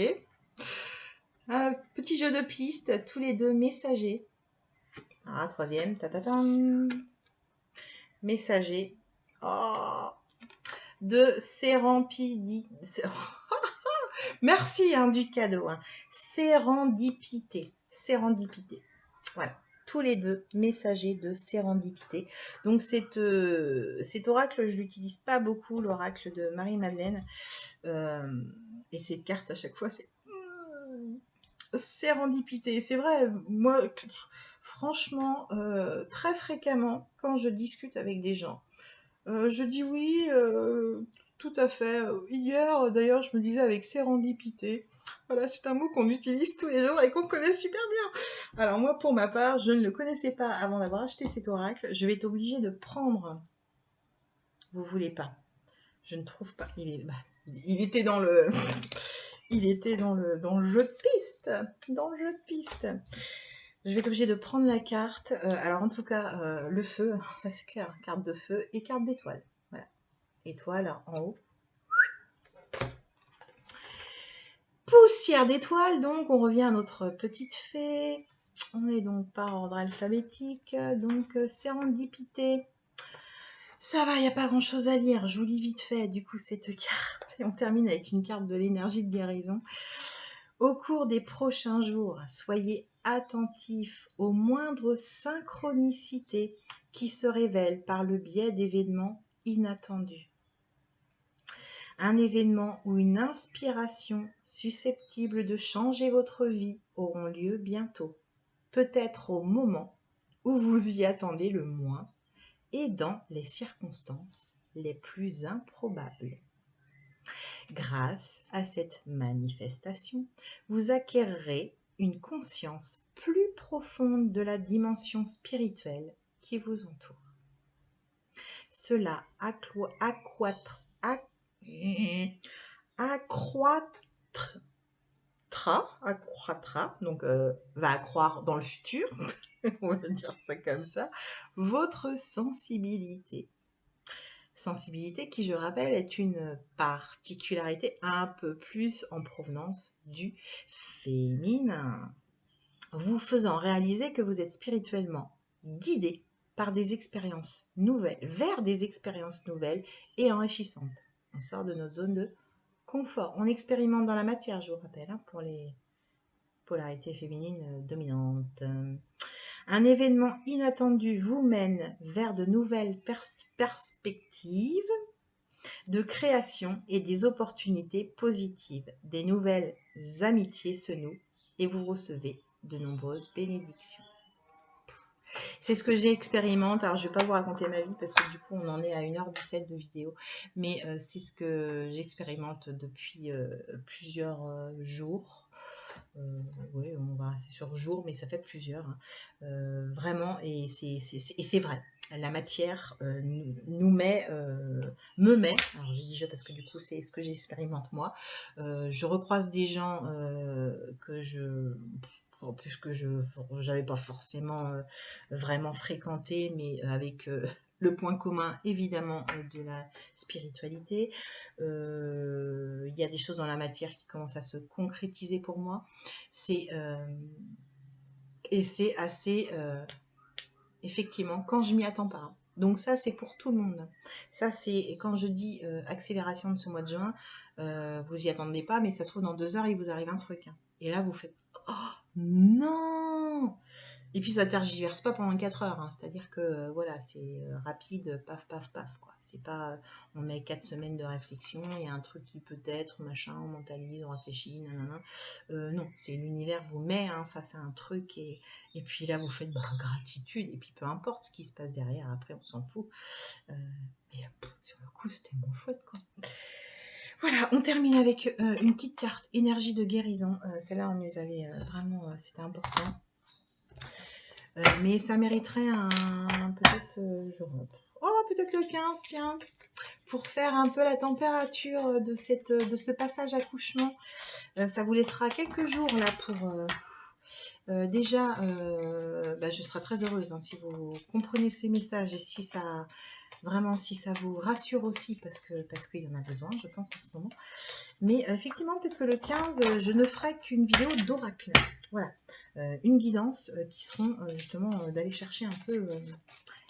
Petit jeu de piste, tous les deux messagers. Ah, troisième, tatatam. Messager. Oh. De Sérempidie. Merci hein, du cadeau. Hein. Sérendipité. Sérendipité. Voilà. Tous les deux messagers de sérendipité. Donc cet oracle, je l'utilise pas beaucoup, l'oracle de Marie-Madeleine. Et cette carte à chaque fois, c'est sérendipité. C'est vrai, moi, franchement, très fréquemment, quand je discute avec des gens, je dis oui, tout à fait. Hier, d'ailleurs, je me disais avec sérendipité. Voilà, c'est un mot qu'on utilise tous les jours et qu'on connaît super bien. Alors moi, pour ma part, je ne le connaissais pas avant d'avoir acheté cet oracle. Je vais être obligée de prendre. Vous voulez pas. Je ne trouve pas. Il était dans le... Il était dans le jeu de piste. Dans le jeu de piste. Je vais être obligée de prendre la carte. Alors en tout cas, le feu, ça c'est clair. Carte de feu et carte d'étoile. Voilà. Étoile en haut. Poussière d'étoile, donc on revient à notre petite fée. On est donc par ordre alphabétique. Donc sérendipité. Ça va, il n'y a pas grand chose à lire. Je vous lis vite fait du coup cette carte. Et on termine avec une carte de l'énergie de guérison. Au cours des prochains jours, soyez attentifs aux moindres synchronicités qui se révèlent par le biais d'événements inattendus. Un événement ou une inspiration susceptible de changer votre vie auront lieu bientôt, peut-être au moment où vous y attendez le moins et dans les circonstances les plus improbables. Grâce à cette manifestation, vous acquérerez une conscience plus profonde de la dimension spirituelle qui vous entoure. Cela accroîtra, donc va accroître dans le futur, on va dire ça comme ça, votre sensibilité. Sensibilité qui, je rappelle, est une particularité un peu plus en provenance du féminin, vous faisant réaliser que vous êtes spirituellement guidé par des expériences nouvelles, vers des expériences nouvelles et enrichissantes. On sort de notre zone de confort. On expérimente dans la matière, je vous rappelle, hein, pour les polarités féminines dominantes. Un événement inattendu vous mène vers de nouvelles perspectives de création et des opportunités positives. Des nouvelles amitiés se nouent et vous recevez de nombreuses bénédictions. C'est ce que j'expérimente. Alors, je ne vais pas vous raconter ma vie parce que du coup, on en est à 1h17 de vidéo. Mais c'est ce que j'expérimente depuis plusieurs jours. Oui, on va rester sur jour, mais ça fait plusieurs. Hein. Vraiment, et c'est vrai. La matière me met, alors je dis je parce que du coup c'est ce que j'expérimente moi. Je recroise des gens en plus que je n'avais pas forcément vraiment fréquenté, mais avec le point commun évidemment de la spiritualité. Il y a des choses dans la matière qui commencent à se concrétiser pour moi. Et c'est assez effectivement quand je m'y attends pas. Donc ça c'est pour tout le monde. Ça c'est quand je dis accélération de ce mois de juin, vous y attendez pas, mais ça se trouve dans 2 heures il vous arrive un truc. Hein. Et là vous faites oh non. Et puis ça tergiverse pas pendant 4 heures, hein. C'est-à-dire que voilà, c'est rapide, paf, paf, paf, quoi. C'est pas, on met 4 semaines de réflexion, il y a un truc qui peut être, machin, on mentalise, on réfléchit, nanana. Non, c'est l'univers vous met hein, face à un truc et puis là vous faites gratitude et puis peu importe ce qui se passe derrière, après on s'en fout. Mais sur le coup c'était bon chouette quoi. Voilà, on termine avec une petite carte énergie de guérison. Celle-là on les avait vraiment, c'était important. Mais ça mériterait peut-être peut-être le 15, tiens, pour faire un peu la température de ce passage accouchement. Ça vous laissera quelques jours là pour déjà, je serai très heureuse hein, si vous comprenez ces messages et si ça vous rassure aussi parce qu'il y en a besoin, je pense en ce moment. Mais effectivement, peut-être que le 15, je ne ferai qu'une vidéo d'oracle. Voilà, une guidance qui seront justement d'aller chercher un peu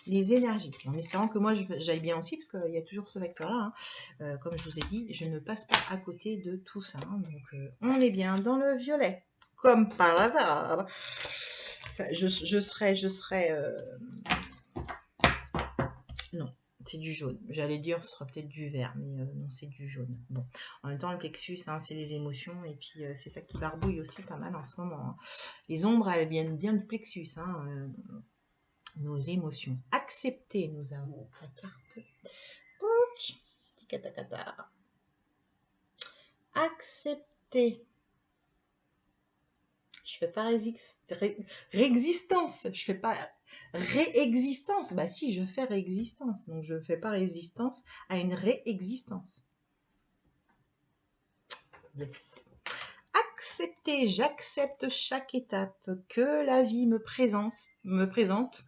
les énergies. En espérant que moi j'aille bien aussi, parce qu'il y a toujours ce vecteur-là. Hein. Comme je vous ai dit, je ne passe pas à côté de tout ça. Hein. Donc on est bien dans le violet, comme par hasard. Ça, je serais... Non, c'est du jaune. J'allais dire ce sera peut-être du vert, mais non, c'est du jaune. Bon, en même temps, le plexus, hein, c'est les émotions, et puis c'est ça qui barbouille aussi pas mal en ce moment. Hein. Les ombres, elles viennent bien du plexus. Hein, nos émotions. Accepter, nous avons la carte. Accepter. Je fais pas réexistence. Je fais pas réexistence. Bah si, je fais réexistence. Donc je fais pas résistance à une réexistence. Yes. Accepter, j'accepte chaque étape que la vie me présente, ma présence.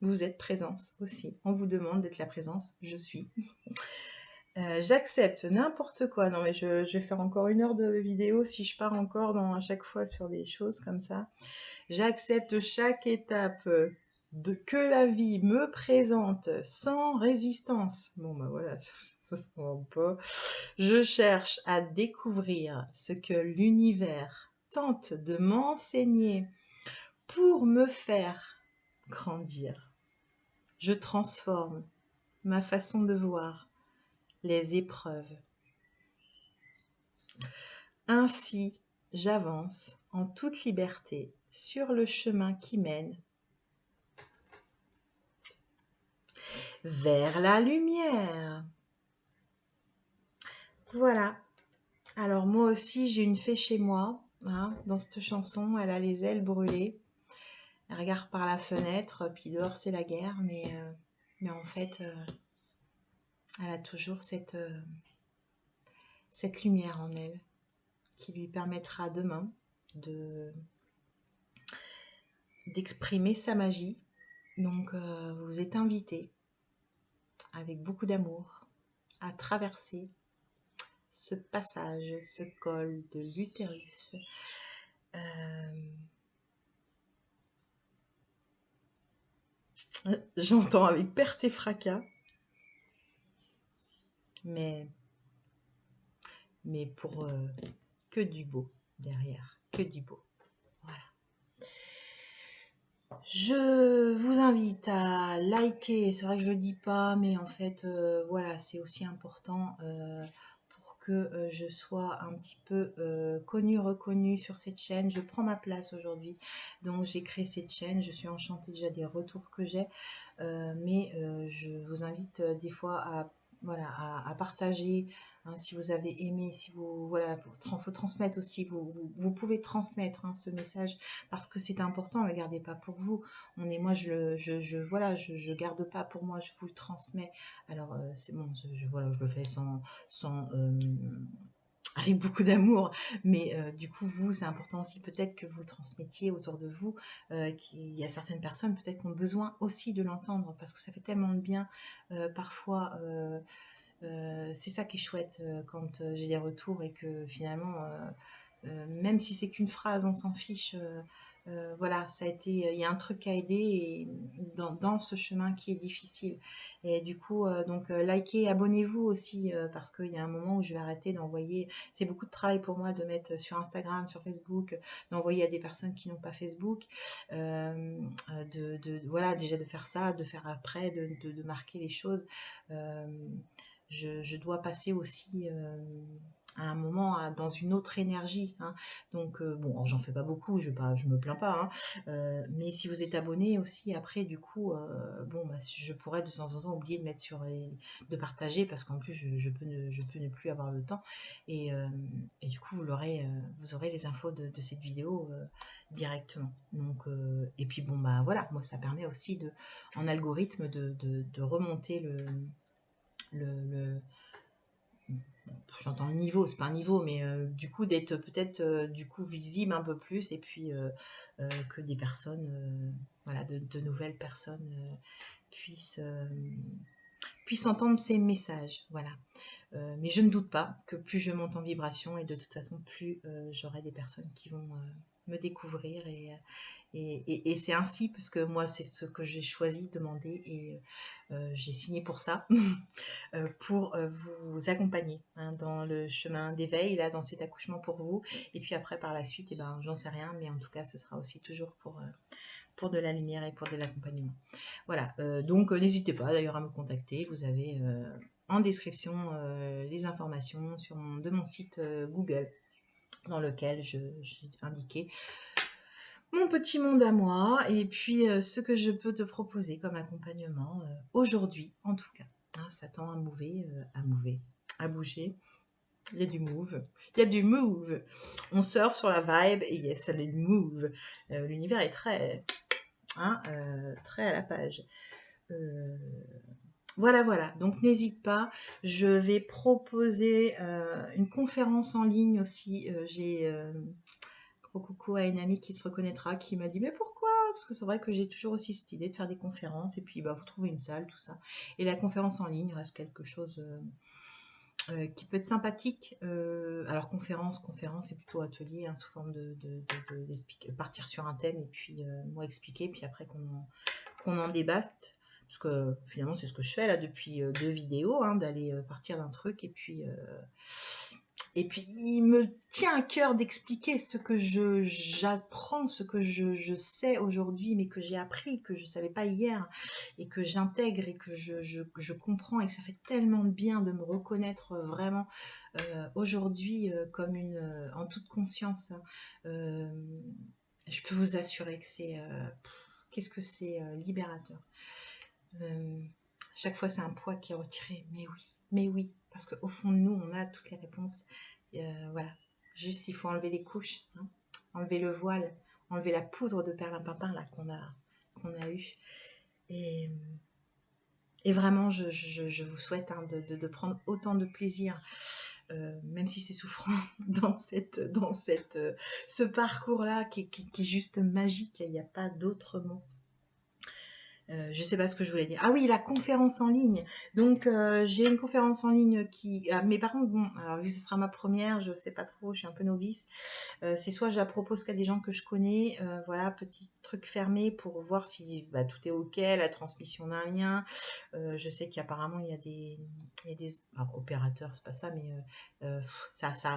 Vous êtes présence aussi. On vous demande d'être la présence, je suis. J'accepte n'importe quoi. Non mais je vais faire encore 1 heure de vidéo si je pars encore à chaque fois sur des choses comme ça. J'accepte chaque étape que la vie me présente sans résistance. Bon bah voilà, ça se rend pas. Je cherche à découvrir ce que l'univers tente de m'enseigner pour me faire grandir. Je transforme ma façon de voir les épreuves. Ainsi, j'avance en toute liberté sur le chemin qui mène vers la lumière. Voilà. Alors moi aussi, j'ai une fée chez moi. Hein, dans cette chanson, elle a les ailes brûlées. Elle regarde par la fenêtre, puis dehors c'est la guerre, mais en fait, elle a toujours cette lumière en elle qui lui permettra demain d'exprimer sa magie. Donc vous êtes invités avec beaucoup d'amour à traverser ce passage, ce col de l'utérus. J'entends avec perte et fracas, mais pour que du beau derrière, que du beau. Voilà. Je vous invite à liker, c'est vrai que je le dis pas, mais en fait, voilà, c'est aussi important pour que je sois un petit peu connue, reconnue sur cette chaîne. Je prends ma place aujourd'hui, donc j'ai créé cette chaîne. Je suis enchantée déjà des retours que j'ai, mais je vous invite des fois à voilà, à partager, hein, si vous avez aimé, si vous, voilà, faut transmettre aussi, vous pouvez transmettre hein, ce message, parce que c'est important, ne le gardez pas pour vous, moi voilà, je garde pas pour moi, je vous le transmets, alors c'est bon, voilà, je le fais sans avec beaucoup d'amour, mais du coup vous c'est important aussi peut-être que vous le transmettiez autour de vous, qu'il y a certaines personnes peut-être qui ont besoin aussi de l'entendre, parce que ça fait tellement de bien parfois, c'est ça qui est chouette quand j'ai des retours et que finalement même si c'est qu'une phrase, on s'en fiche, voilà, ça a été, il y a un truc qui a aidé et dans ce chemin qui est difficile. Et du coup, donc likez, abonnez-vous aussi, parce qu'il y a un moment où je vais arrêter d'envoyer. C'est beaucoup de travail pour moi de mettre sur Instagram, sur Facebook, d'envoyer à des personnes qui n'ont pas Facebook, voilà, déjà de faire ça, de faire après, de marquer les choses. Je dois passer aussi à un moment dans une autre énergie. Hein. Donc, bon, j'en fais pas beaucoup, je me plains pas. Hein. Mais si vous êtes abonné aussi, après, du coup, bon, bah, je pourrais de temps en temps oublier de mettre de partager, parce qu'en plus, je peux ne plus avoir le temps. Et du coup, vous aurez les infos de cette vidéo directement. Donc, et puis, bon, bah voilà, moi, ça permet aussi en algorithme de remonter j'entends le niveau, c'est pas un niveau, mais du coup d'être peut-être du coup visible un peu plus, et puis que des personnes, voilà, de nouvelles personnes puissent entendre ces messages, voilà. Mais je ne doute pas que plus je monte en vibration, et de toute façon plus j'aurai des personnes qui vont me découvrir et c'est ainsi, parce que moi, c'est ce que j'ai choisi de demander et j'ai signé pour ça, pour vous accompagner hein, dans le chemin d'éveil, là, dans cet accouchement pour vous. Et puis après, par la suite, eh ben, j'en sais rien, mais en tout cas, ce sera aussi toujours pour de la lumière et pour de l'accompagnement. Voilà, donc n'hésitez pas d'ailleurs à me contacter. Vous avez en description les informations de mon site Google, dans lequel j'ai indiqué mon petit monde à moi, et puis ce que je peux te proposer comme accompagnement aujourd'hui, en tout cas. Hein, ça tend à à bouger. Il y a du move. Il y a du move. On surfe sur la vibe et yes, elle est move. L'univers est très à la page. Voilà. Donc n'hésite pas. Je vais proposer une conférence en ligne aussi. J'ai gros coucou à une amie qui se reconnaîtra, qui m'a dit mais pourquoi? Parce que c'est vrai que j'ai toujours aussi cette idée de faire des conférences et puis bah vous trouvez une salle, tout ça. Et la conférence en ligne reste quelque chose qui peut être sympathique. Alors conférence, c'est plutôt atelier hein, sous forme partir sur un thème et puis moi expliquer, puis après qu'on en débatte. Parce que finalement c'est ce que je fais là depuis 2 vidéos, hein, d'aller partir d'un truc et puis, il me tient à cœur d'expliquer ce que j'apprends, ce que je sais aujourd'hui, mais que j'ai appris, que je ne savais pas hier, et que j'intègre et que je comprends, et que ça fait tellement de bien de me reconnaître vraiment aujourd'hui comme en toute conscience. Euh, je peux vous assurer que qu'est-ce que c'est libérateur. Chaque fois, c'est un poids qui est retiré, mais oui, parce qu'au fond de nous, on a toutes les réponses. Voilà, juste il faut enlever les couches, hein, enlever le voile, enlever la poudre de perlimpinpin là qu'on a eu. Et vraiment, je vous souhaite hein, de prendre autant de plaisir, même si c'est souffrant, dans ce parcours-là qui est juste magique. Il n'y a pas d'autre mot. Je sais pas ce que je voulais dire. Ah oui, la conférence en ligne. Donc j'ai une conférence en ligne mais par contre, bon, alors vu que ce sera ma première, je sais pas trop, je suis un peu novice. C'est soit je la propose qu'à des gens que je connais, voilà, petit truc fermé pour voir si bah, tout est ok, la transmission d'un lien. Je sais qu'apparemment il y a des alors, opérateurs, c'est pas ça, mais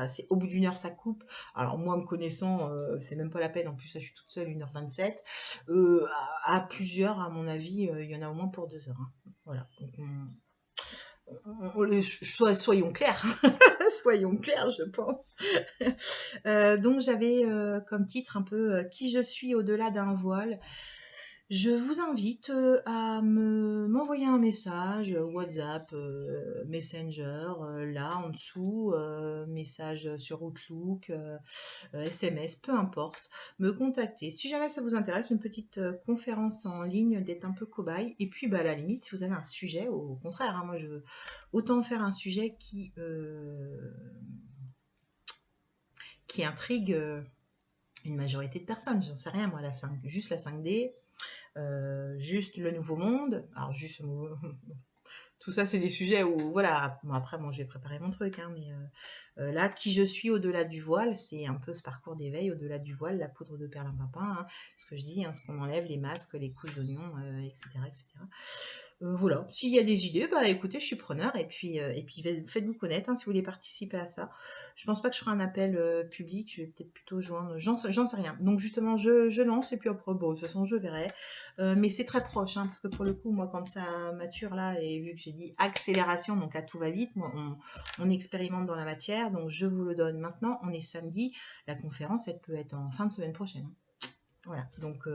c'est au bout d'1 heure ça coupe. Alors moi me connaissant, c'est même pas la peine. En plus, là, je suis toute seule, 1h27. À plusieurs, à mon avis, il y en a au moins pour 2 heures. Hein. Voilà. Donc, soyons clairs, soyons clairs, je pense. Donc j'avais comme titre un peu qui je suis au-delà d'un voile. Je vous invite à m'envoyer un message, WhatsApp, Messenger, là en dessous, message sur Outlook, SMS, peu importe, me contacter. Si jamais ça vous intéresse, une petite conférence en ligne, d'être un peu cobaye. Et puis, bah, à la limite, si vous avez un sujet, au contraire, hein, moi, je veux autant faire un sujet qui intrigue une majorité de personnes. J'en sais rien, moi, juste la 5D, juste le nouveau monde. Alors, juste tout ça, c'est des sujets où, voilà, bon, après, bon, j'ai préparé mon truc, hein, mais là, qui je suis au-delà du voile, c'est un peu ce parcours d'éveil au-delà du voile, la poudre de perlimpinpin, hein, ce que je dis, hein, ce qu'on enlève, les masques, les couches d'oignons, etc., etc. Voilà, s'il y a des idées, bah écoutez, je suis preneur, et puis faites-vous connaître hein, si vous voulez participer à ça. Je pense pas que je ferai un appel public, je vais peut-être plutôt joindre, j'en sais rien. Donc justement, je lance, et puis après, bon, de toute façon, je verrai. Mais c'est très proche, hein, parce que pour le coup, moi, quand ça mature là, et vu que j'ai dit accélération, donc là, tout va vite, moi, on expérimente dans la matière, donc je vous le donne maintenant, on est samedi, la conférence, elle peut être en fin de semaine prochaine. Hein. Voilà, donc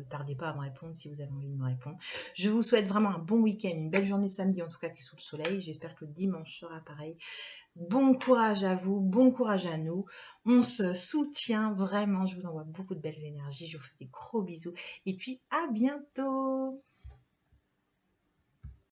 tardez pas à me répondre si vous avez envie de me répondre. Je vous souhaite vraiment un bon week-end, une belle journée de samedi en tout cas qui est sous le soleil. J'espère que le dimanche sera pareil. Bon courage à vous, bon courage à nous. On se soutient vraiment. Je vous envoie beaucoup de belles énergies. Je vous fais des gros bisous et puis à bientôt.